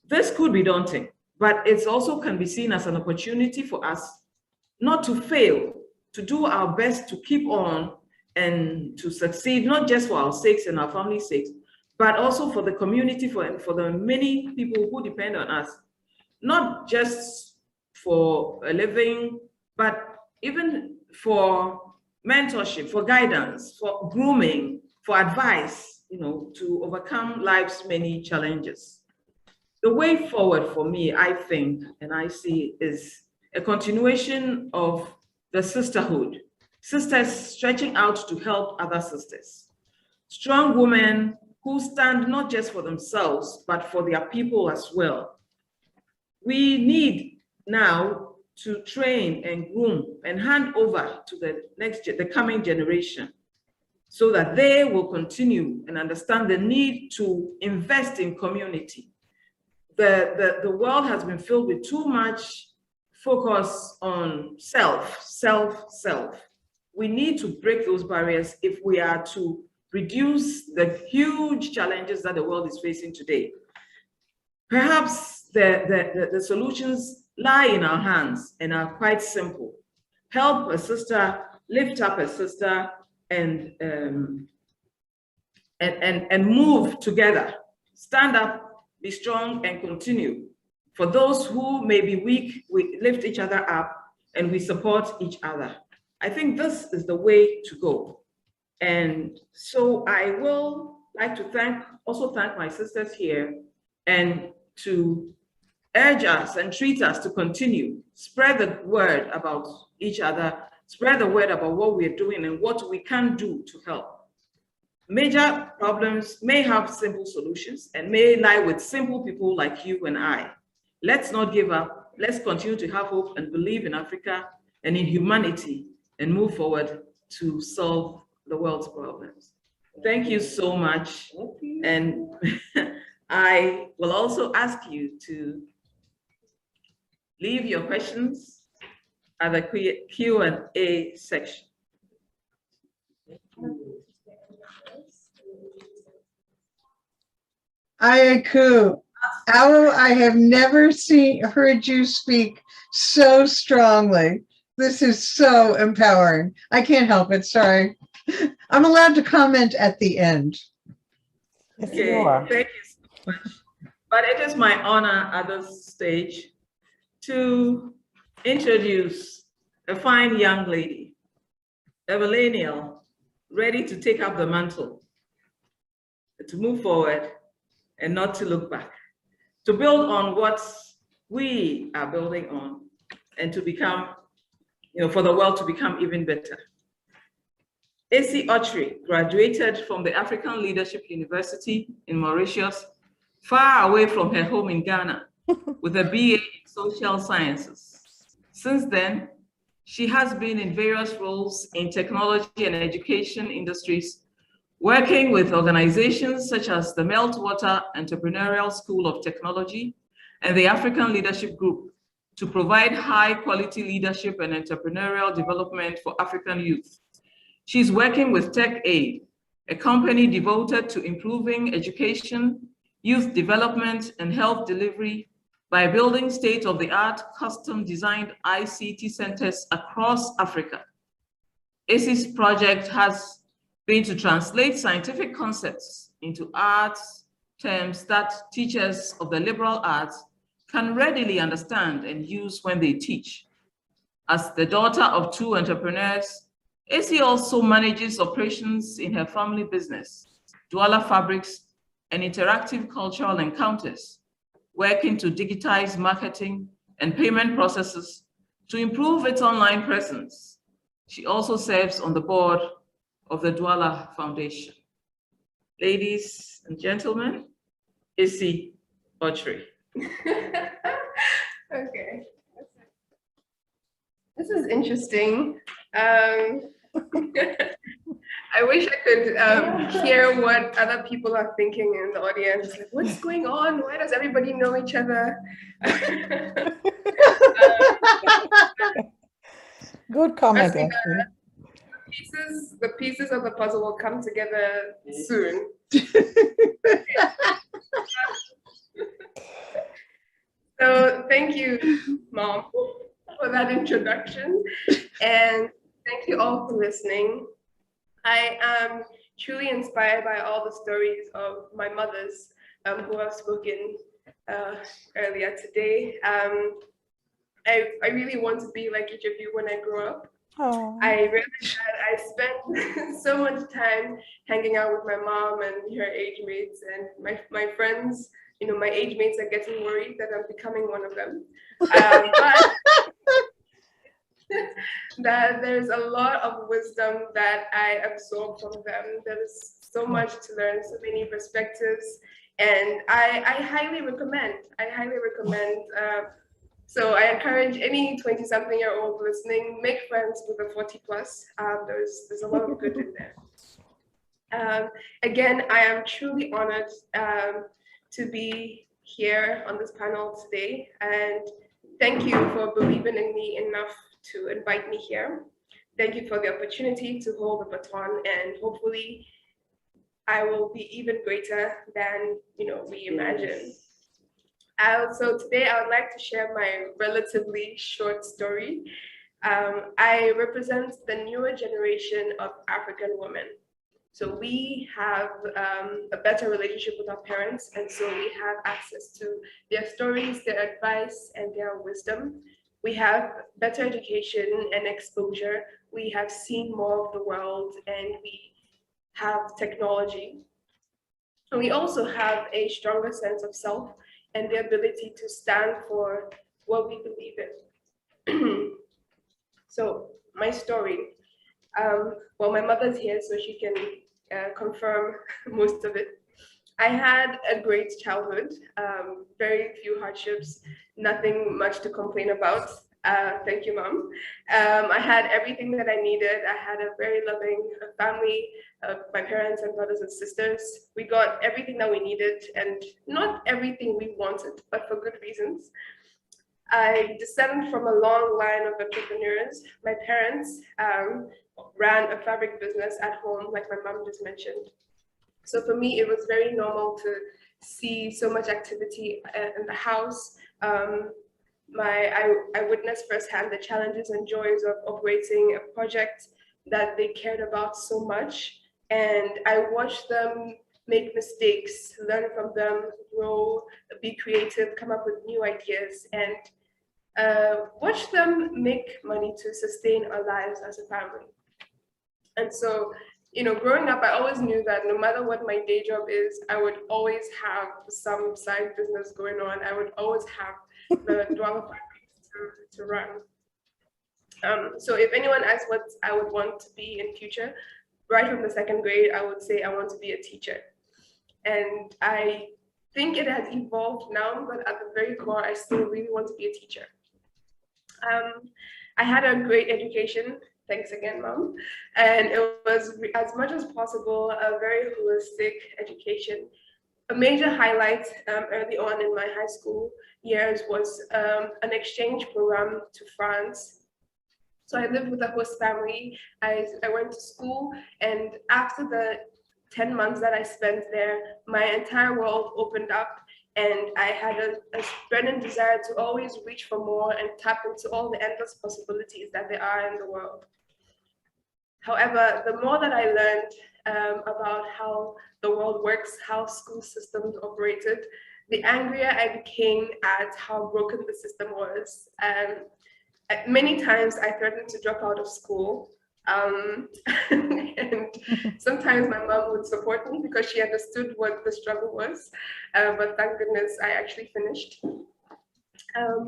This could be daunting, but it also can be seen as an opportunity for us not to fail, to do our best to keep on and to succeed, not just for our sakes and our family's sakes, but also for the community, for the many people who depend on us, not just for a living, but even for mentorship, for guidance, for grooming, for advice, to overcome life's many challenges. The way forward for me, I think, and I see, is a continuation of the sisterhood, sisters stretching out to help other sisters, strong women who stand not just for themselves, but for their people as well. We need now to train and groom and hand over to the coming generation, so that they will continue and understand the need to invest in community. The world has been filled with too much focus on self. We need to break those barriers if we are to reduce the huge challenges that the world is facing today. Perhaps the solutions lie in our hands and are quite simple. Help a sister, lift up a sister, and move together. Stand up, be strong, and continue. For those who may be weak, we lift each other up and we support each other. I think this is the way to go. And so I will like to also thank my sisters here, and to urge us and treat us to continue, spread the word about each other, spread the word about what we're doing and what we can do to help. Major problems may have simple solutions and may lie with simple people like you and I. Let's not give up. Let's continue to have hope and believe in Africa and in humanity and move forward to solve the world's problems. Thank you so much. And I will also ask you to leave your questions at the Q&A section. Ayaku, Awo, I have never heard you speak so strongly. This is so empowering. I can't help it, sorry. I'm allowed to comment at the end. Okay, thank you so much. But it is my honor at this stage to introduce a fine young lady, a millennial, ready to take up the mantle, to move forward and not to look back, to build on what we are building on and to become, for the world to become even better. AC Autry graduated from the African Leadership University in Mauritius, far away from her home in Ghana, with a BA in Social Sciences. Since then, she has been in various roles in technology and education industries, working with organizations such as the Meltwater Entrepreneurial School of Technology and the African Leadership Group to provide high-quality leadership and entrepreneurial development for African youth. She's working with TechAid, a company devoted to improving education, youth development, and health delivery by building state-of-the-art custom-designed ICT centers across Africa. AC's project has been to translate scientific concepts into arts terms that teachers of the liberal arts can readily understand and use when they teach. As the daughter of two entrepreneurs, AC also manages operations in her family business, Douala Fabrics, and interactive cultural encounters, working to digitize marketing and payment processes to improve its online presence. She also serves on the board of the Douala Foundation. Ladies and gentlemen, AC Autry. Okay. This is interesting. I wish I could hear what other people are thinking in the audience. Like, what's going on? Why does everybody know each other? Good comment. The pieces of the puzzle will come together soon. So thank you, Mom, for that introduction. And thank you all for listening. I am truly inspired by all the stories of my mothers who have spoken earlier today. I really want to be like each of you when I grow up. Oh. I realized that I spent so much time hanging out with my mom and her age mates and my friends. You know, my age mates are getting worried that I'm becoming one of them. But that there's a lot of wisdom that I absorb from them. There's so much to learn, so many perspectives, and I highly recommend. So I encourage any 20-something-year-old listening, make friends with a 40+. There's a lot of good in there. Again, I am truly honored to be here on this panel today, and thank you for believing in me enough to invite me here. Thank you for the opportunity to hold the baton, and hopefully I will be even greater than we imagine. So today I would like to share my relatively short story. I represent the newer generation of African women. So we have a better relationship with our parents, and so we have access to their stories, their advice, and their wisdom. We have better education and exposure. We have seen more of the world, and we have technology. And we also have a stronger sense of self and the ability to stand for what we believe in. So my story, well, my mother's here, so she can confirm most of it. I had a great childhood, very few hardships, nothing much to complain about. Thank you, Mom. I had everything that I needed. I had a very loving family, my parents and brothers and sisters. We got everything that we needed, and not everything we wanted, but for good reasons. I descend from a long line of entrepreneurs. My parents ran a fabric business at home, like my mom just mentioned. So for me, it was very normal to see so much activity in the house. I witnessed firsthand the challenges and joys of operating a project that they cared about so much. And I watched them make mistakes, learn from them, grow, be creative, come up with new ideas, and watch them make money to sustain our lives as a family. And so, you know, growing up, I always knew that no matter what my day job is, I would always have some side business going on. I would always have the Dwala factory to run. So if anyone asks what I would want to be in future, right from the second grade, I would say I want to be a teacher. And I think it has evolved now, but at the very core, I still really want to be a teacher. I had a great education. Thanks again, Mom. And it was, as much as possible, a very holistic education. A major highlight early on in my high school years was an exchange program to France. So I lived with a host family. I went to school, and after the 10 months that I spent there, my entire world opened up, and I had a burning desire to always reach for more and tap into all the endless possibilities that there are in the world. However, the more that I learned about how the world works, how school systems operated, the angrier I became at how broken the system was. Many times I threatened to drop out of school. And sometimes my mom would support me because she understood what the struggle was. But thank goodness I actually finished.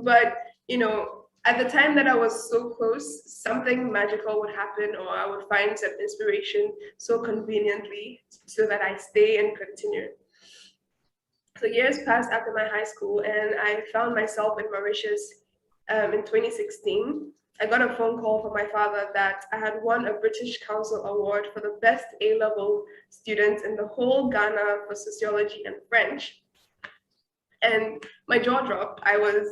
But, you know, at the time that I was so close, something magical would happen, or I would find some inspiration so conveniently so that I stay and continue. So years passed after my high school, and I found myself in Mauritius in 2016. I got a phone call from my father that I had won a British Council Award for the best A-level student in the whole Ghana for sociology and French. And my jaw dropped. I was,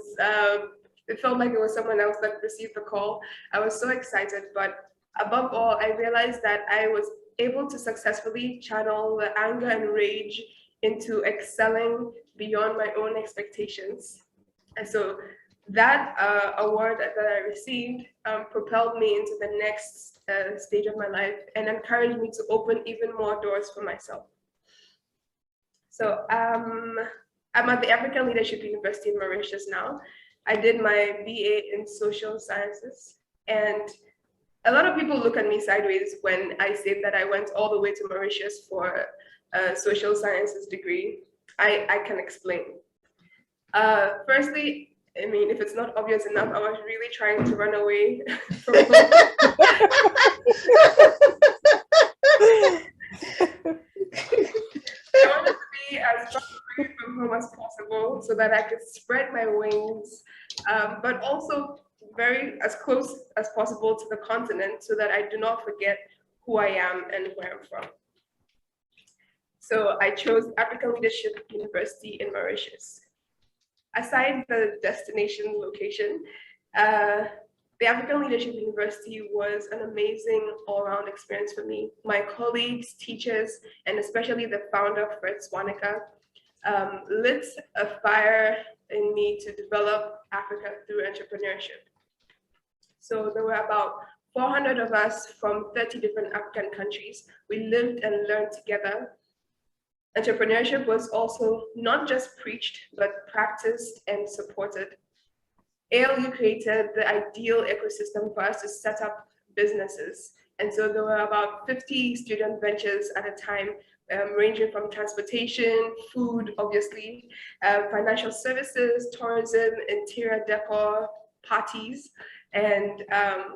it felt like it was someone else that received the call. I was so excited, but above all, I realized that I was able to successfully channel the anger and rage into excelling beyond my own expectations. And so that award that I received propelled me into the next stage of my life and encouraged me to open even more doors for myself. So I'm at the African Leadership University in Mauritius now. I did my BA in social sciences, and a lot of people look at me sideways when I say that I went all the way to Mauritius for a social sciences degree. I can explain. Firstly, I mean, if it's not obvious enough, I was really trying to run away from home. I wanted to be as far away from home as possible so that I could spread my wings, but also as close as possible to the continent so that I do not forget who I am and where I'm from. So I chose African Leadership University in Mauritius. Aside the destination location, the African Leadership University was an amazing all-around experience for me. My colleagues, teachers, and especially the founder, Fred Swanica, lit a fire in me to develop Africa through entrepreneurship. So there were about 400 of us from 30 different African countries. We lived and learned together. Entrepreneurship was also not just preached, but practiced and supported. ALU created the ideal ecosystem for us to set up businesses. And so there were about 50 student ventures at a time ranging from transportation, food, obviously, financial services, tourism, interior decor, parties. And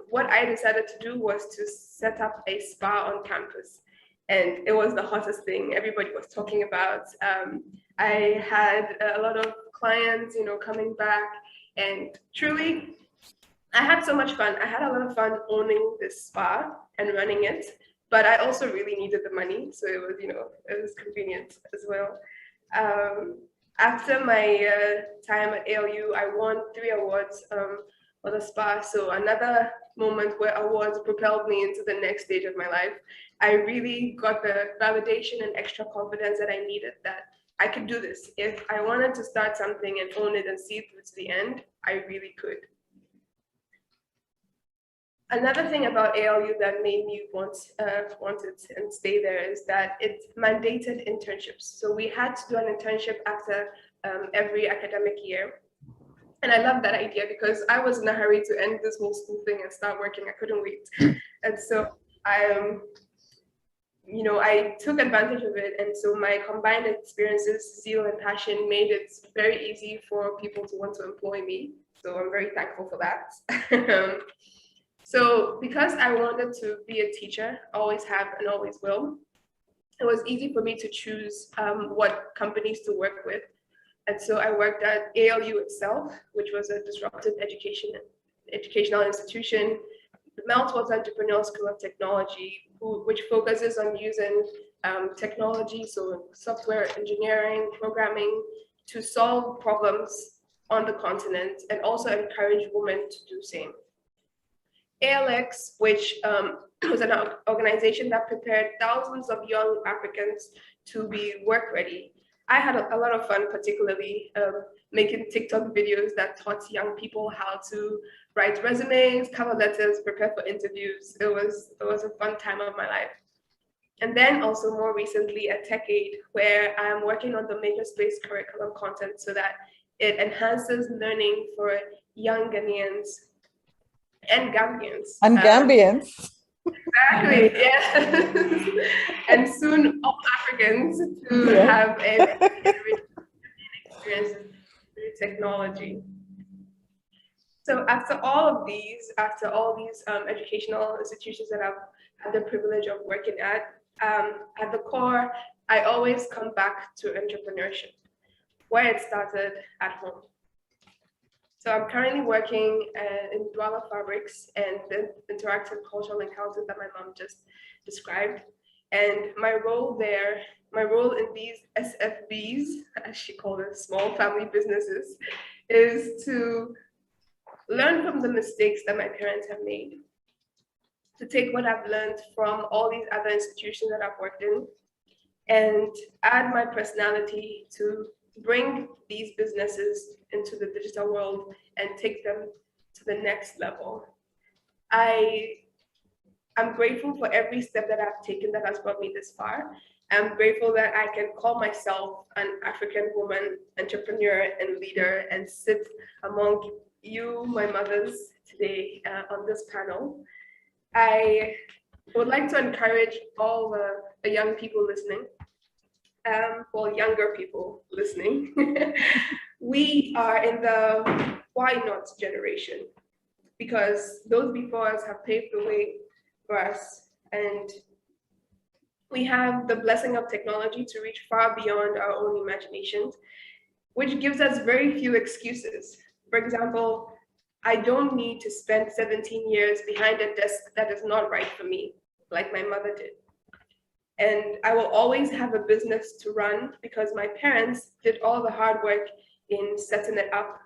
what I decided to do was to set up a spa on campus. And it was the hottest thing everybody was talking about. I had a lot of clients, coming back, and truly, I had so much fun. I had a lot of fun owning this spa and running it, but I also really needed the money, so it was, it was convenient as well. After my time at ALU, I won 3 awards for the spa. So another moment where awards propelled me into the next stage of my life. I really got the validation and extra confidence that I needed, that I could do this. If I wanted to start something and own it and see it through to the end, I really could. Another thing about ALU that made me want it and stay there is that it mandated internships. So we had to do an internship after every academic year. And I love that idea because I was in a hurry to end this whole school thing and start working. I couldn't wait. And so I took advantage of it. And so my combined experiences, zeal and passion made it very easy for people to want to employ me. So I'm very thankful for that. So because I wanted to be a teacher, always have and always will, it was easy for me to choose what companies to work with. And so I worked at ALU itself, which was a disruptive educational institution, the Meltwater Entrepreneurial School of Technology, which focuses on using technology, so software engineering, programming, to solve problems on the continent and also encourage women to do the same. ALX, which was an organization that prepared thousands of young Africans to be work ready. I had a lot of fun, particularly making TikTok videos that taught young people how to write resumes, cover letters, prepare for interviews. It was a fun time of my life. And then also more recently at TechAid, where I'm working on the major space curriculum content so that it enhances learning for young Ghanaians and Gambians. And Gambians. Exactly, yeah. And soon all Africans to have a experience through technology. So after all these educational institutions that I've had the privilege of working at the core, I always come back to entrepreneurship, where it started at home. So I'm currently working in Douala Fabrics and the interactive cultural encounters that my mom just described. And my role in these SFBs, as she called it, small family businesses, is to learn from the mistakes that my parents have made, to take what I've learned from all these other institutions that I've worked in, and add my personality to bring these businesses into the digital world and take them to the next level. I'm grateful for every step that I've taken that has brought me this far. I'm grateful that I can call myself an African woman, entrepreneur and leader, and sit among you, my mothers, today on this panel. I would like to encourage all the young people listening, younger people listening. We are in the why not generation, because those before us have paved the way for us, and we have the blessing of technology to reach far beyond our own imaginations, which gives us very few excuses. For example, I don't need to spend 17 years behind a desk that is not right for me, like my mother did. And I will always have a business to run because my parents did all the hard work in setting it up.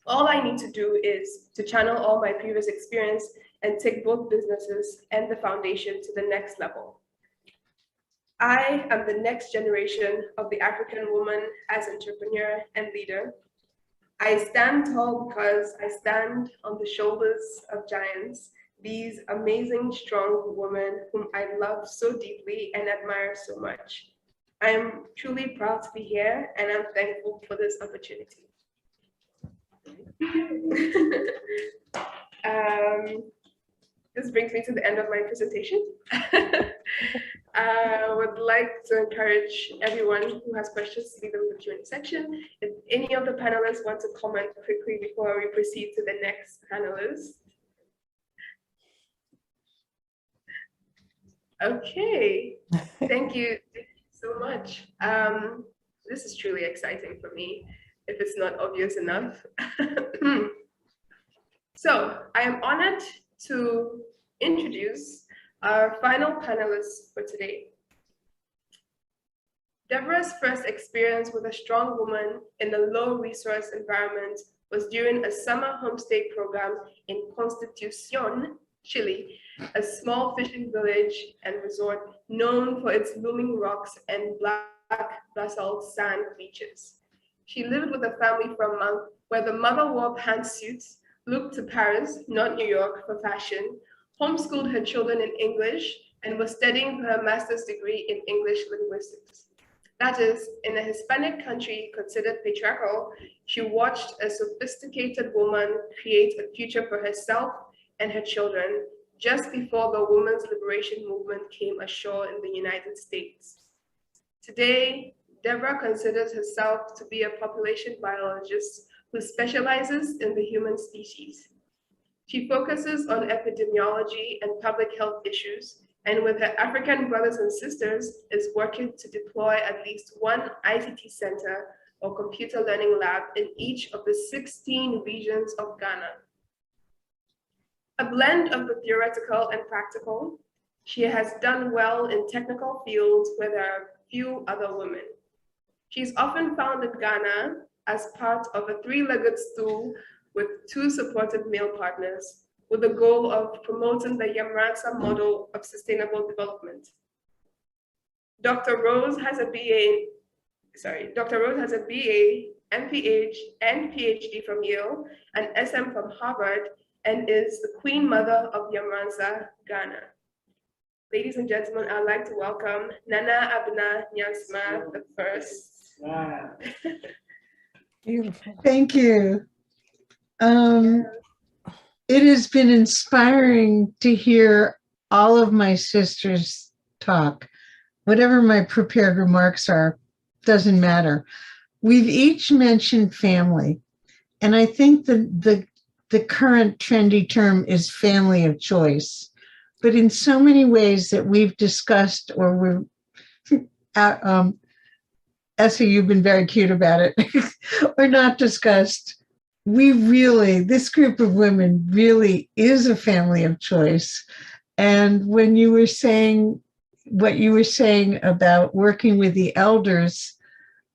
All I need to do is to channel all my previous experience and take both businesses and the foundation to the next level. I am the next generation of the African woman as entrepreneur and leader. I stand tall because I stand on the shoulders of giants, these amazing, strong women whom I love so deeply and admire so much. I am truly proud to be here, and I'm thankful for this opportunity. This brings me to the end of my presentation. I would like to encourage everyone who has questions to leave them in the Q&A section. If any of the panelists want to comment quickly before we proceed to the next panelist. Okay, thank you so much. This is truly exciting for me, if it's not obvious enough. So I am honored to introduce our final panelists for today. Deborah's first experience with a strong woman in a low-resource environment was during a summer homestay program in Constitucion, Chile, a small fishing village and resort known for its looming rocks and black basalt sand beaches. She lived with a family for a month where the mother wore pantsuits, looked to Paris, not New York, for fashion, homeschooled her children in English, and was studying for her master's degree in English linguistics. That is, in a Hispanic country considered patriarchal, she watched a sophisticated woman create a future for herself and her children just before the women's liberation movement came ashore in the United States. Today, Deborah considers herself to be a population biologist who specializes in the human species. She focuses on epidemiology and public health issues, and with her African brothers and sisters, is working to deploy at least one ICT center or computer learning lab in each of the 16 regions of Ghana. A blend of the theoretical and practical, she has done well in technical fields where there are few other women. She's often found in Ghana as part of a three-legged stool with two supportive male partners, with the goal of promoting the Yamransa model of sustainable development. Dr. Rose has a BA, MPH, and PhD from Yale, and SM from Harvard, and is the Queen Mother of Yamransa, Ghana. Ladies and gentlemen, I'd like to welcome Nana Abna Nyansma the first. Wow. Beautiful. Thank you. It has been inspiring to hear all of my sisters talk. Whatever my prepared remarks are, doesn't matter. We've each mentioned family, and I think the current trendy term is family of choice. But in so many ways that we've discussed, or we're Essie, you've been very cute about it, or not discussed, this group of women really is a family of choice. And when you were saying what you were saying about working with the elders,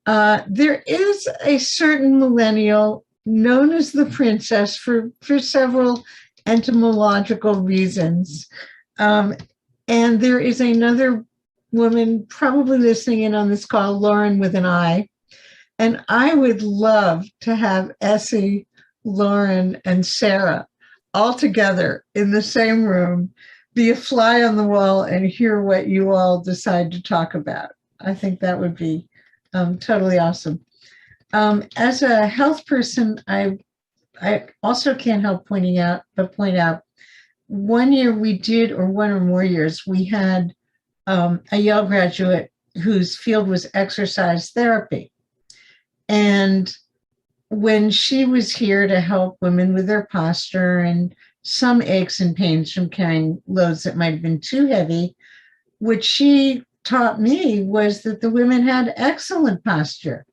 there is a certain millennial known as the princess for several etymological reasons. And there is another woman probably listening in on this call, Lauren with an I. And I would love to have Essie, Lauren, and Sarah all together in the same room, be a fly on the wall and hear what you all decide to talk about. I think that would be totally awesome. As a health person, I also can't help point out, 1 year we did, or 1 or more years, we had a Yale graduate whose field was exercise therapy. And when she was here to help women with their posture and some aches and pains from carrying loads that might have been too heavy, what she taught me was that the women had excellent posture.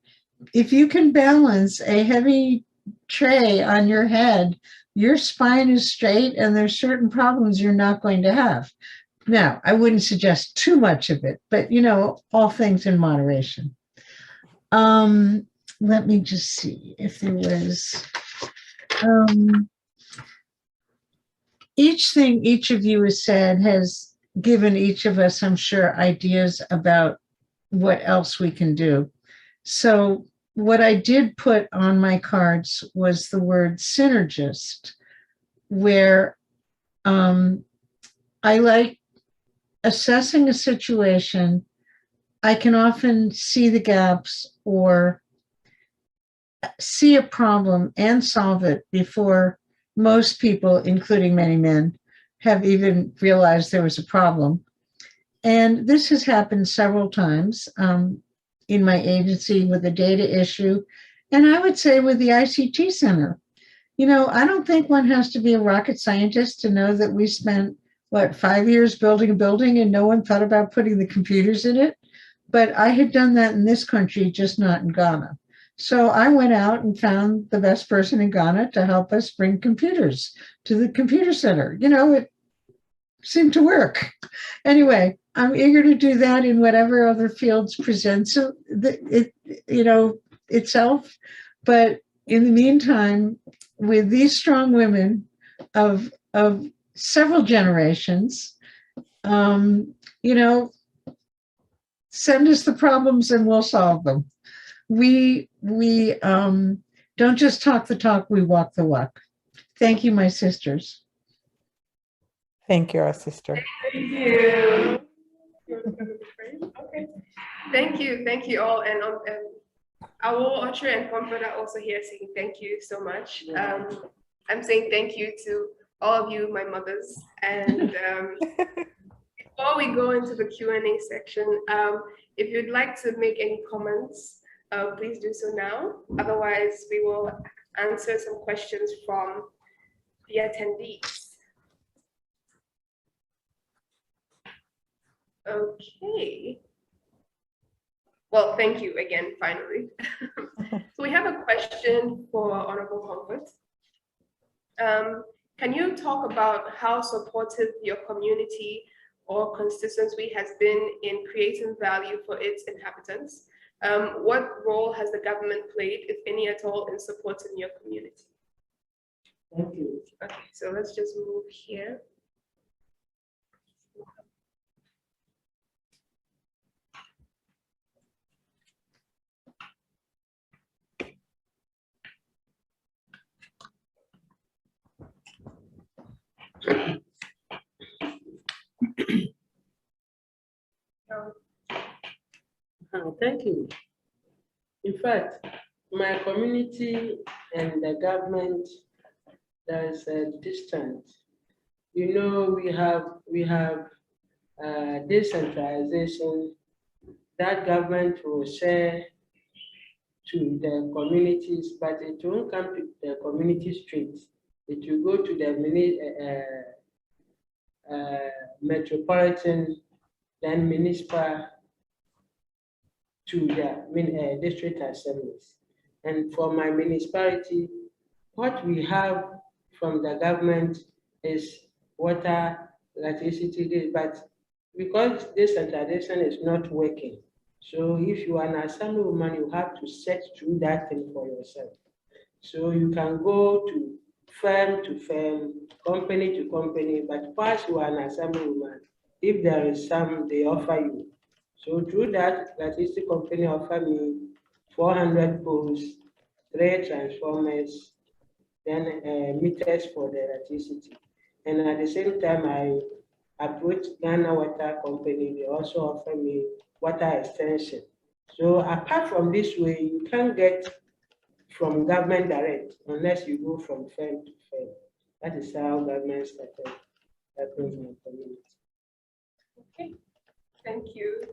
If you can balance a heavy tray on your head, your spine is straight and there's certain problems you're not going to have. Now, I wouldn't suggest too much of it, but all things in moderation. Let me just see if there was each thing each of you has said has given each of us, I'm sure, ideas about what else we can do. So what I did put on my cards was the word synergist, where I like assessing a situation. I can often see the gaps or see a problem and solve it before most people, including many men, have even realized there was a problem. And this has happened several times in my agency with the data issue. And I would say with the ICT Center. You know, I don't think one has to be a rocket scientist to know that we spent, 5 years building a building and no one thought about putting the computers in it. But I had done that in this country, just not in Ghana. So I went out and found the best person in Ghana to help us bring computers to the computer center. You know, it seemed to work. Anyway, I'm eager to do that in whatever other fields presents itself. But in the meantime, with these strong women of several generations, send us the problems and we'll solve them. We don't just talk the talk, we walk the walk. Thank you, my sisters. Thank you, our sister. Thank you. Okay. Thank you all. And our Usher and Comfort are also here saying thank you so much. I'm saying thank you to all of you, my mothers. And before we go into the Q&A section, if you'd like to make any comments, please do so now. Otherwise, we will answer some questions from the attendees. Okay. Well, thank you again, finally. So we have a question for Honorable Comfort. Can you talk about how supportive your community or constituency has been in creating value for its inhabitants? What role has the government played, if any at all, in supporting your community? Thank you. Okay, so let's just move here. Thank you. In fact, my community and the government, there's a distance. You know, we have decentralization that government will share to the communities, but it won't come to the community streets. It will go to the metropolitan, then municipal, to the district assemblies. And for my municipality, what we have from the government is water, electricity, but because decentralization is not working, so if you are an assemblywoman, you have to set through that thing for yourself. So you can go to firm, company to company, but once you are an assemblywoman, if there is some, they offer you. So through that, electricity company offer me 400 poles, 3 transformers, then meters for the electricity. And at the same time, I approach Ghana Water Company, they also offer me water extension. So apart from this way, you can't get from government direct unless you go from firm to firm. That is how government started helping my community. Okay, thank you.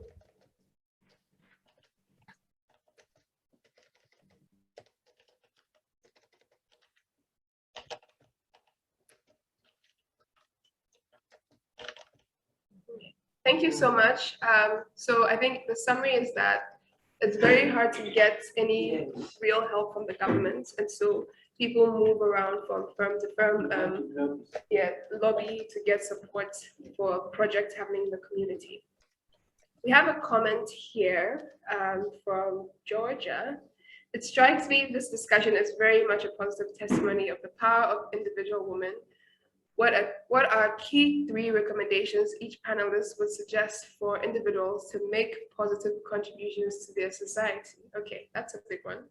Thank you so much. So I think the summary is that it's very hard to get any real help from the government. And so people move around from firm to firm, lobby to get support for projects happening in the community. We have a comment here from Georgia. It strikes me this discussion is very much a positive testimony of the power of individual women. What are key 3 recommendations each panelist would suggest for individuals to make positive contributions to their society? Okay, that's a big one.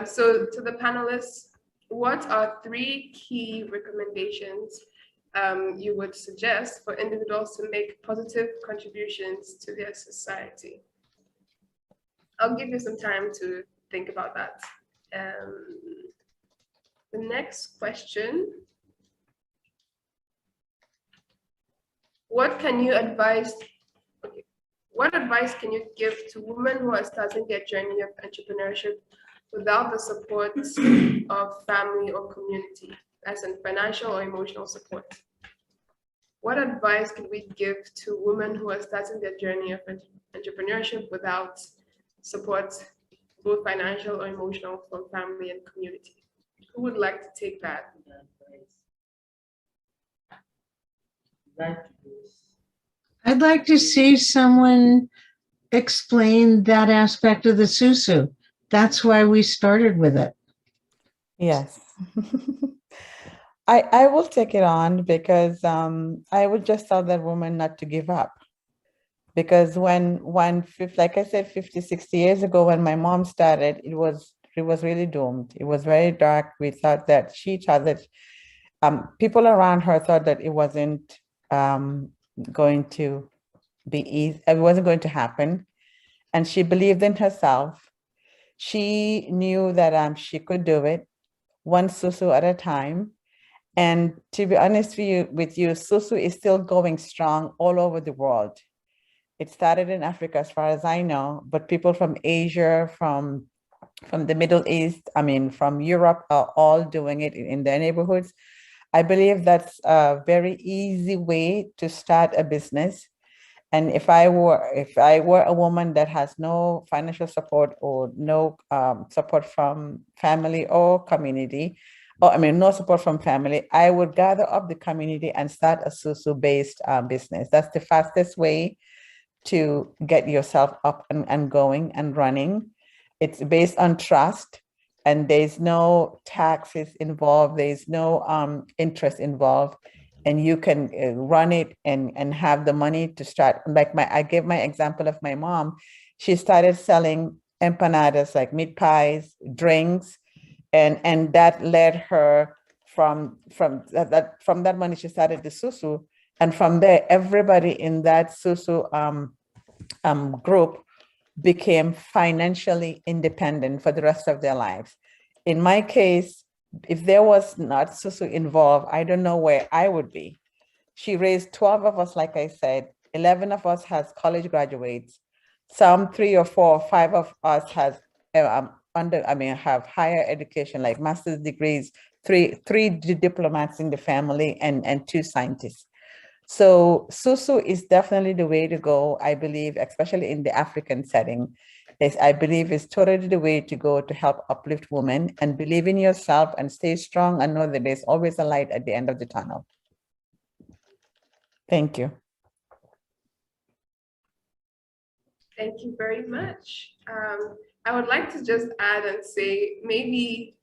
So to the panelists, what are 3 key recommendations you would suggest for individuals to make positive contributions to their society? I'll give you some time to think about that. The next question. What can you advise? What advice can you give to women who are starting their journey of entrepreneurship without the support of family or community, as in financial or emotional support? What advice can we give to women who are starting their journey of entrepreneurship without support, both financial or emotional, from family and community? Who would like to take that? I'd like to see someone explain that aspect of the susu. That's why we started with it. Yes. I will take it on because I would just tell that woman not to give up. Because like I said, 50, 60 years ago, when my mom started, it was really doomed. It was very dark. She thought that people around her thought that it wasn't going to be easy. It wasn't going to happen. And she believed in herself. She knew that she could do it, one susu at a time. And to be honest with you, susu is still going strong all over the world. It started in Africa, as far as I know, but people from Asia, from the Middle East, from Europe, are all doing it in their neighborhoods. I believe that's a very easy way to start a business. And if I were a woman that has no financial support or no support from family or community, no support from family, I would gather up the community and start a susu-based business. That's the fastest way to get yourself up and going and running. It's based on trust, and there's no taxes involved. There's no interest involved, and you can run it and have the money to start. Like I gave my example of my mom. She started selling empanadas, like meat pies, drinks, and that led her from that money. She started the susu. And from there, everybody in that susu group became financially independent for the rest of their lives. In my case, if there was not susu involved, I don't know where I would be. She raised 12 of us, like I said. 11 of us has college graduates. Some 3 or 4 or 5 of us has have higher education, like master's degrees, three diplomats in the family, and 2 scientists. So susu is definitely the way to go, I believe, especially in the African setting. I believe is totally the way to go to help uplift women, and believe in yourself and stay strong and know that there's always a light at the end of the tunnel. Thank you. Thank you very much. I would like to just add and say, maybe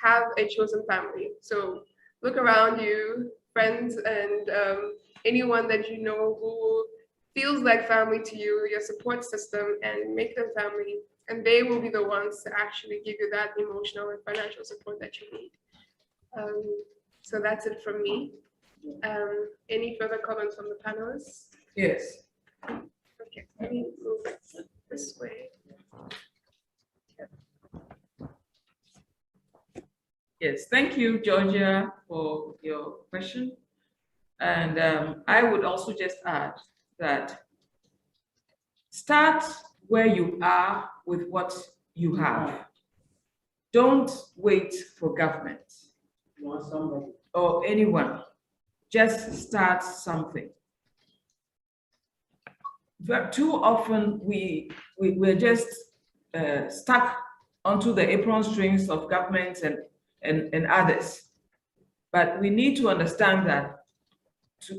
have a chosen family. So look around you, friends, and anyone that you know who feels like family to you, your support system, and make them family. And they will be the ones to actually give you that emotional and financial support that you need. So that's it from me. Any further comments from the panelists? Yes. Okay, let me move this way. Yes, thank you, Georgia, for your question. And I would also just add that start where you are with what you have. Don't wait for government or anyone. Just start something. But too often we're just stuck onto the apron strings of governments and others. But we need to understand that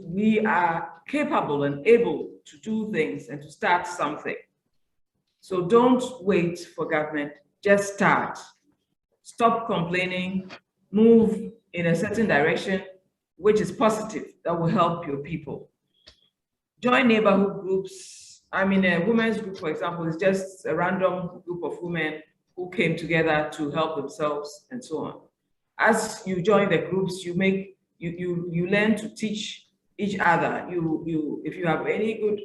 we are capable and able to do things and to start something. So don't wait for government, just start. Stop complaining, move in a certain direction, which is positive, that will help your people. Join neighborhood groups. I mean, a women's group, for example, is just a random group of women who came together to help themselves and so on. As you join the groups, you learn to teach each other. If you have any good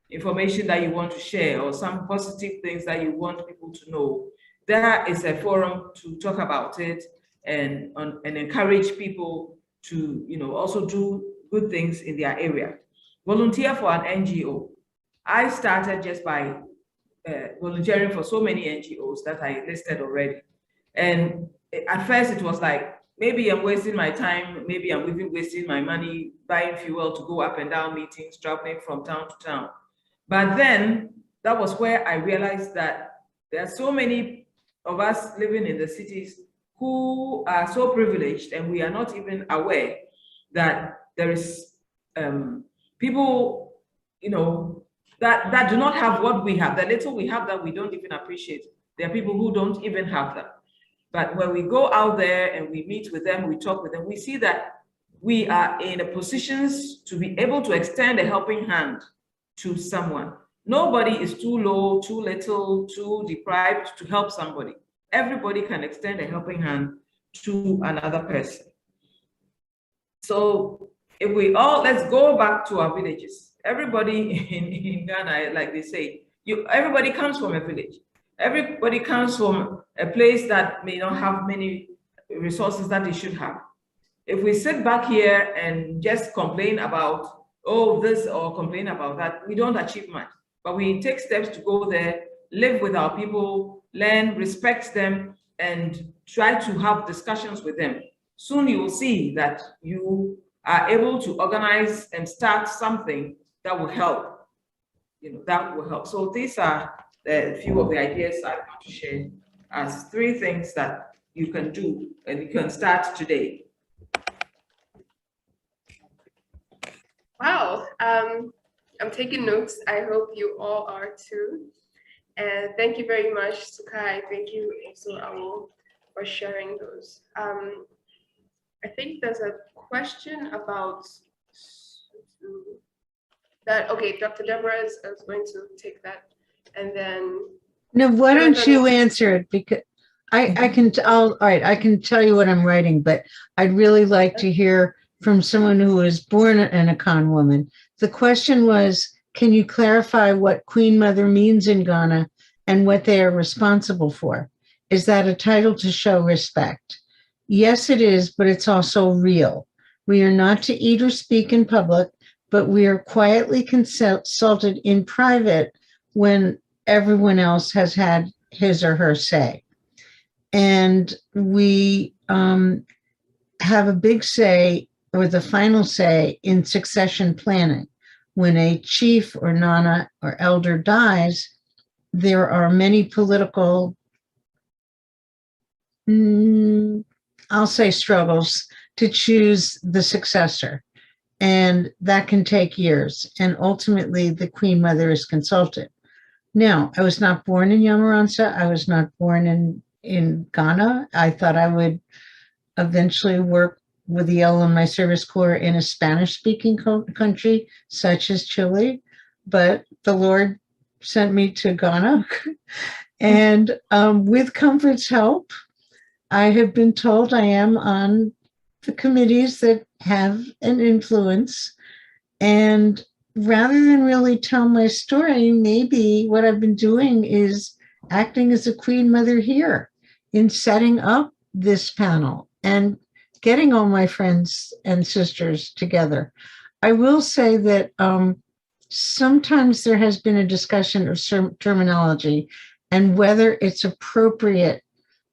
information that you want to share or some positive things that you want people to know, there is a forum to talk about it and encourage people to also do good things in their area. Volunteer for an NGO. I started just by volunteering for so many NGOs that I listed already. And at first it was like, maybe I'm wasting my time, maybe I'm even wasting my money buying fuel to go up and down meetings, traveling from town to town. But then that was where I realized that there are so many of us living in the cities who are so privileged, and we are not even aware that there is people, you know, that do not have what we have. The little we have that we don't even appreciate. There are people who don't even have that. But when we go out there and we meet with them, we talk with them, we see that we are in a positions to be able to extend a helping hand to someone. Nobody is too low, too little, too deprived to help somebody. Everybody can extend a helping hand to another person. So if we all, let's go back to our villages. Everybody in Ghana, like they say, everybody comes from a village. Everybody comes from a place that may not have many resources that they should have. If we sit back here and just complain about, oh, this or complain about that, we don't achieve much. But we take steps to go there, live with our people, learn, respect them, and try to have discussions with them. Soon you will see that you are able to organize and start something that will help. You know, that will help. So these are a few of the ideas I want to share as 3 things that you can do and you can start today. Wow, I'm taking notes. I hope you all are too. And thank you very much, Sukai. Thank you, Aso Awo, for sharing those. I think there's a question about that. Okay, Dr. Deborah is going to take that. And then no, why don't you answer it? Because I can all right, I can tell you what I'm writing, but I'd really like to hear from someone who was born an Akan woman. The question was, can you clarify what Queen Mother means in Ghana and what they are responsible for? Is that a title to show respect? Yes, it is, but it's also real. We are not to eat or speak in public, but we are quietly consulted in private when everyone else has had his or her say. And we have a big say, or the final say, in succession planning. When a chief or nana or elder dies, there are many political, I'll say, struggles to choose the successor. And that can take years. And ultimately, the Queen Mother is consulted. Now, I was not born in Yamaransa. I was not born in Ghana. I thought I would eventually work with Yale and my service corps in a Spanish-speaking country, such as Chile. But the Lord sent me to Ghana. And with Comfort's help, I have been told I am on the committees that have an influence. And rather than really tell my story, maybe what I've been doing is acting as a Queen Mother here in setting up this panel and getting all my friends and sisters together. I will say that sometimes there has been a discussion of terminology and whether it's appropriate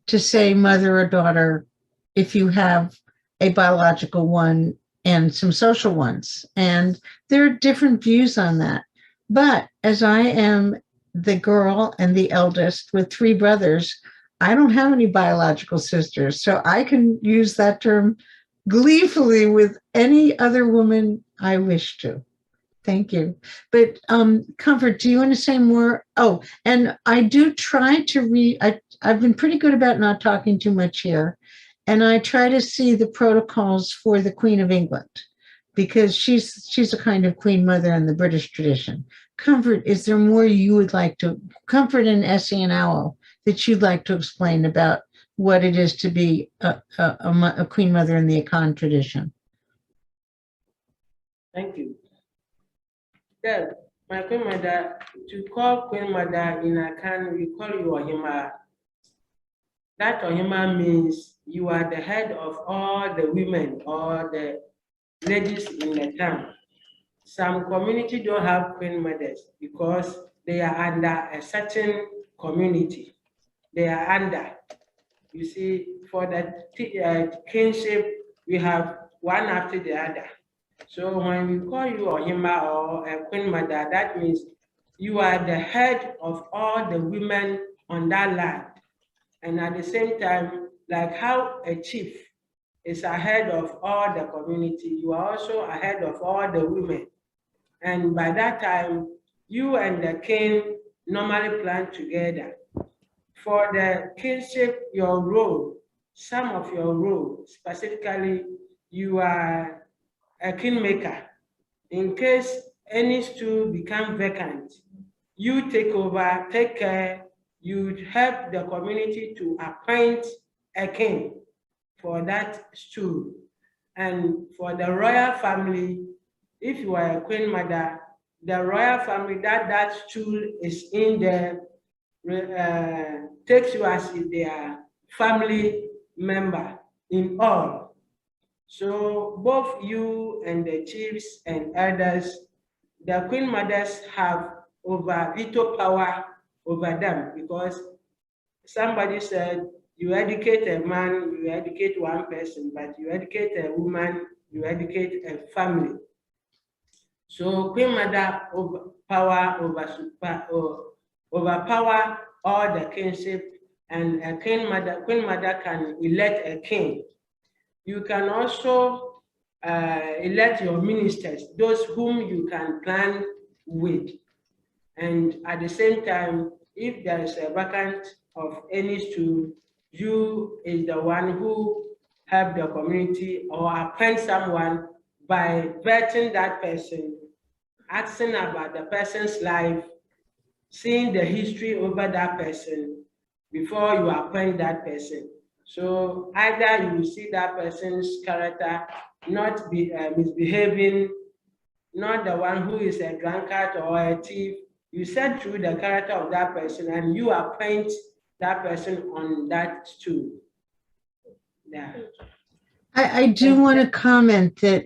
to say mother or daughter if you have a biological one and some social ones. And there are different views on that. But as I am the girl and the eldest with 3 brothers, I don't have any biological sisters. So I can use that term gleefully with any other woman I wish to. Thank you. But Comfort, do you want to say more? Oh, and I do try to read, I've been pretty good about not talking too much here. And I try to see the protocols for the Queen of England, because she's a kind of Queen Mother in the British tradition. Comfort, is there more you would like to, Comfort and Essie and Owl, that you'd like to explain about what it is to be a Queen Mother in the Akan tradition? Thank you. Yeah, my Queen Mother, to call Queen Mother in Akan, we call you Ohima. That Ohima means you are the head of all the women or the ladies in the town. some community don't have queen mothers because they are under a certain community. They are under. You see, for the kinship, we have one after the other. So when we call you Ohima or a queen mother, that means you are the head of all the women on that land. And at the same time, like how a chief is ahead of all the community, you are also ahead of all the women. And by that time, you and the king normally plan together. For the kinship, your role, some of your role, specifically, you are a kingmaker. In case any stool become vacant, you take over, take care, you help the community to appoint a king for that stool. And for the royal family, if you are a queen mother, the royal family, that stool is in there, takes you as their family member in all. So both you and the chiefs and elders, the queen mothers have veto power over them, because somebody said, you educate a man, you educate one person, but you educate a woman, you educate a family. So queen mother overpower all the kinship, and a queen mother can elect a king. You can also elect your ministers, those whom you can plan with. And at the same time, if there is a vacant of any stool, you is the one who help the community or appoint someone by vetting that person, asking about the person's life, seeing the history over that person before you appoint that person. So either you see that person's character not be misbehaving, not the one who is a drunkard or a thief. You said through the character of that person and you appoint that person on that stool. Yeah. I do want to comment that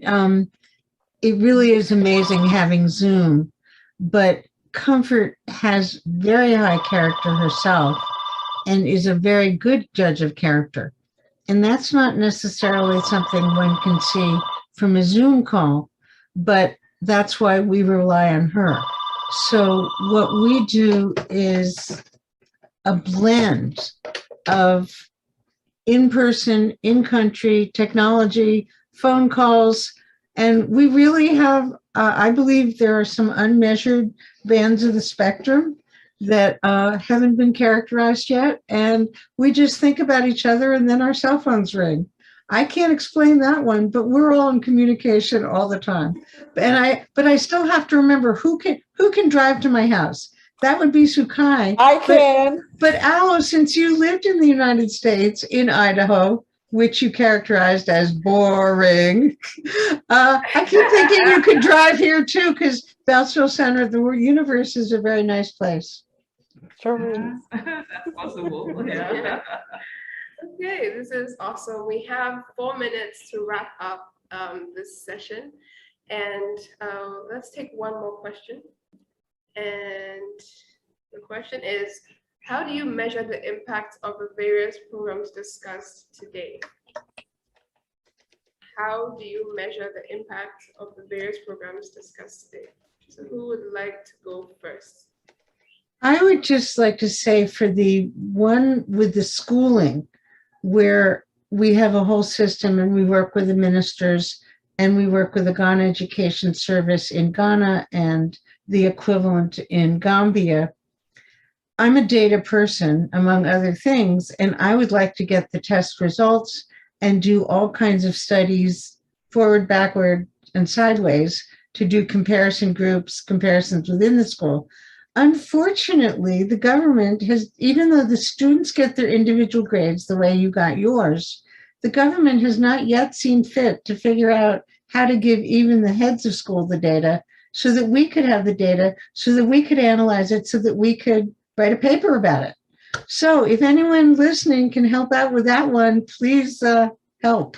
it really is amazing having Zoom, but Comfort has very high character herself and is a very good judge of character. And that's not necessarily something one can see from a Zoom call, but that's why we rely on her. So what we do is a blend of in-person, in-country technology, phone calls, and we really have, I believe there are some unmeasured bands of the spectrum that haven't been characterized yet, and we just think about each other and then our cell phones ring. I can't explain that one, but we're all in communication all the time. But I still have to remember who can drive to my house. That would be Sukai. I can. But Alo, since you lived in the United States, in Idaho, which you characterized as boring, I keep thinking you could drive here too, because Beltsville Center of the Universe is a very nice place. Sure is. That's possible. Yeah. Okay, this is awesome. We have 4 minutes to wrap up this session, and let's take one more question. And the question is, how do you measure the impact of the various programs discussed today? How do you measure the impact of the various programs discussed today? So who would like to go first? I would just like to say, for the one with the schooling, where we have a whole system and we work with the ministers and we work with the Ghana Education Service in Ghana and the equivalent in Gambia. I'm a data person, among other things, and I would like to get the test results and do all kinds of studies forward, backward, and sideways to do comparison groups, comparisons within the school. Unfortunately, the government has, even though the students get their individual grades the way you got yours, the government has not yet seen fit to figure out how to give even the heads of school the data so that we could have the data, so that we could analyze it, so that we could write a paper about it. So if anyone listening can help out with that one, please help.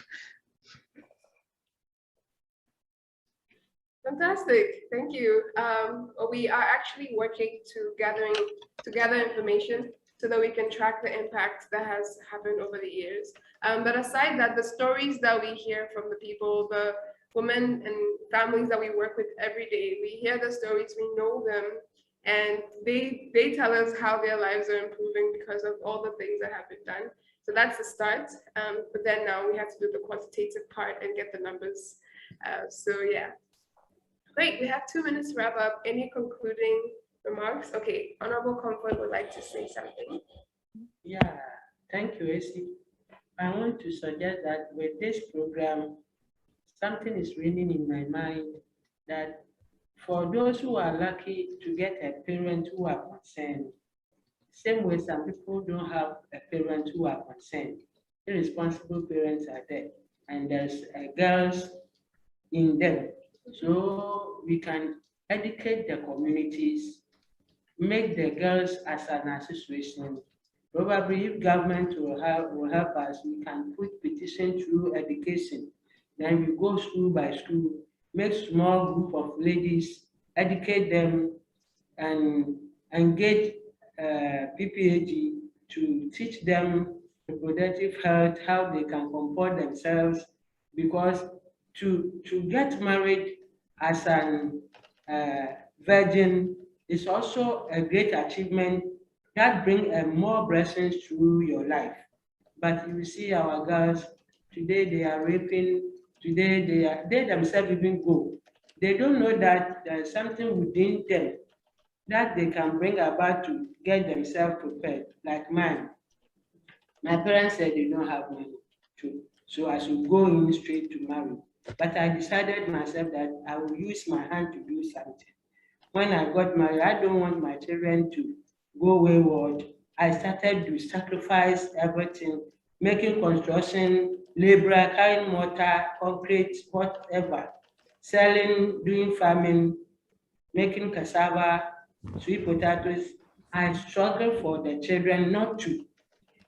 Fantastic, thank you. We are actually working to gather information so that we can track the impact that has happened over the years. But aside that, the stories that we hear from the people, the women and families that we work with every day, we hear the stories, we know them, and they tell us how their lives are improving because of all the things that have been done. So that's the start. But then now we have to do the quantitative part and get the numbers. So yeah. Great, we have 2 minutes to wrap up. Any concluding remarks? Okay, Honorable Comfort would like to say something. Yeah, thank you, AC. I want to suggest that with this program, something is ringing in my mind that for those who are lucky to get a parent who are concerned, same way some people don't have a parent who are concerned. Irresponsible parents are there, and there's girls in them. So we can educate the communities, make the girls as an association. Probably if government will help us, we can put petition through education. Then we go school by school, make small group of ladies, educate them, and engage PPAG to teach them reproductive health, how they can comport themselves, because to get married as an virgin is also a great achievement that brings more blessings through your life. But you see our girls, today they are raping, today they themselves even go. They don't know that there's something within them that they can bring about to get themselves prepared, like mine. My parents said they don't have money, so I should go in straight to marry. But I decided myself that I will use my hand to do something. When I got married, I don't want my children to go wayward. I started to sacrifice everything, making construction, labor, carrying mortar, concrete, whatever, selling, doing farming, making cassava, sweet potatoes. I struggle for the children not to.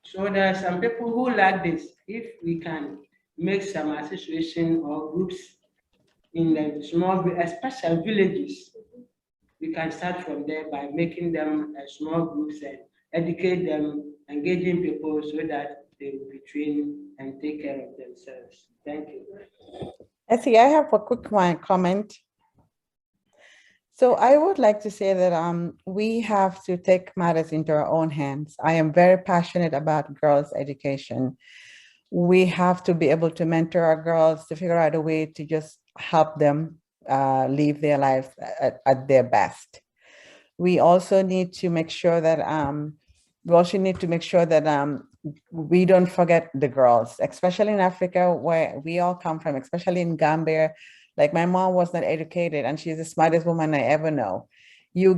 So there are some people who like this. If we can make some association or groups in the small, especially villages, we can start from there by making them small groups and educate them, engaging people so that they will be trained and take care of themselves. Thank you. Essie, I have a quick comment. So I would like to say that we have to take matters into our own hands. I am very passionate about girls' education. We have to be able to mentor our girls to figure out a way to just help them live their lives at their best. We also need to make sure that we don't forget the girls, especially in Africa, where we all come from, especially in Gambia. Like my mom was not educated and she's the smartest woman I ever know. You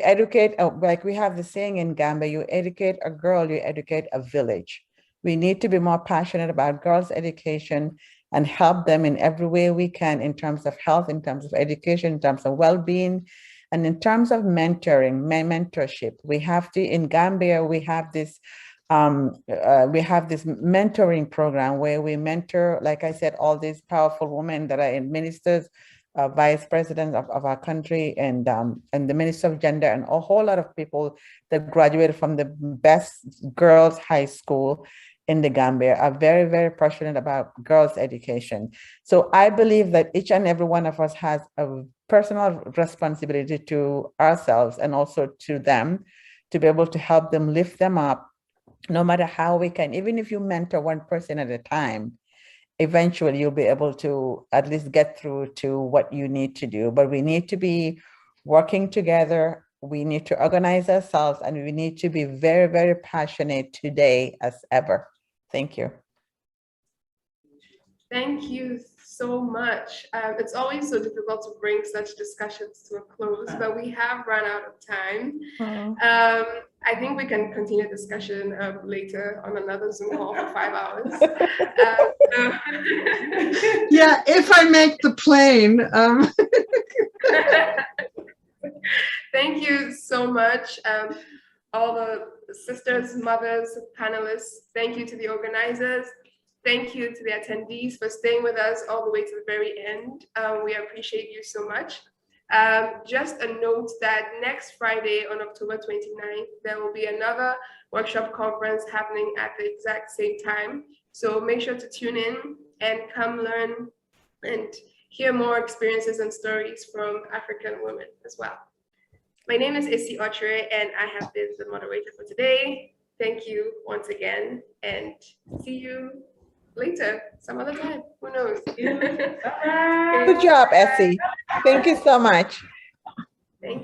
educate, like we have the saying in Gambia, you educate a girl, you educate a village. We need to be more passionate about girls' education and help them in every way we can in terms of health, in terms of education, in terms of well-being, and in terms of mentorship. We have to, in Gambia, we have this mentoring program where we mentor, like I said, all these powerful women that are in ministers, vice presidents of our country, and the Minister of Gender, and a whole lot of people that graduated from the best girls' high school in the Gambia are very, very passionate about girls' education. So I believe that each and every one of us has a personal responsibility to ourselves and also to them to be able to help them, lift them up, no matter how we can. Even if you mentor one person at a time, eventually you'll be able to at least get through to what you need to do. But we need to be working together. We need to organize ourselves, and we need to be very, very passionate today as ever. Thank you. Thank you so much. It's always so difficult to bring such discussions to a close, but we have run out of time. I think we can continue discussion later on another Zoom call for 5 hours. Yeah, if I make the plane. Thank you so much. All the sisters, mothers, panelists, thank you to the organizers. Thank you to the attendees for staying with us all the way to the very end. We appreciate you so much. Just a note that next Friday on October 29th, there will be another workshop conference happening at the exact same time. So make sure to tune in and come learn and hear more experiences and stories from African women as well. My name is Issy Ochre, and I have been the moderator for today. Thank you once again, and see you later, some other time. Who knows? Good job, Essie. Thank you so much.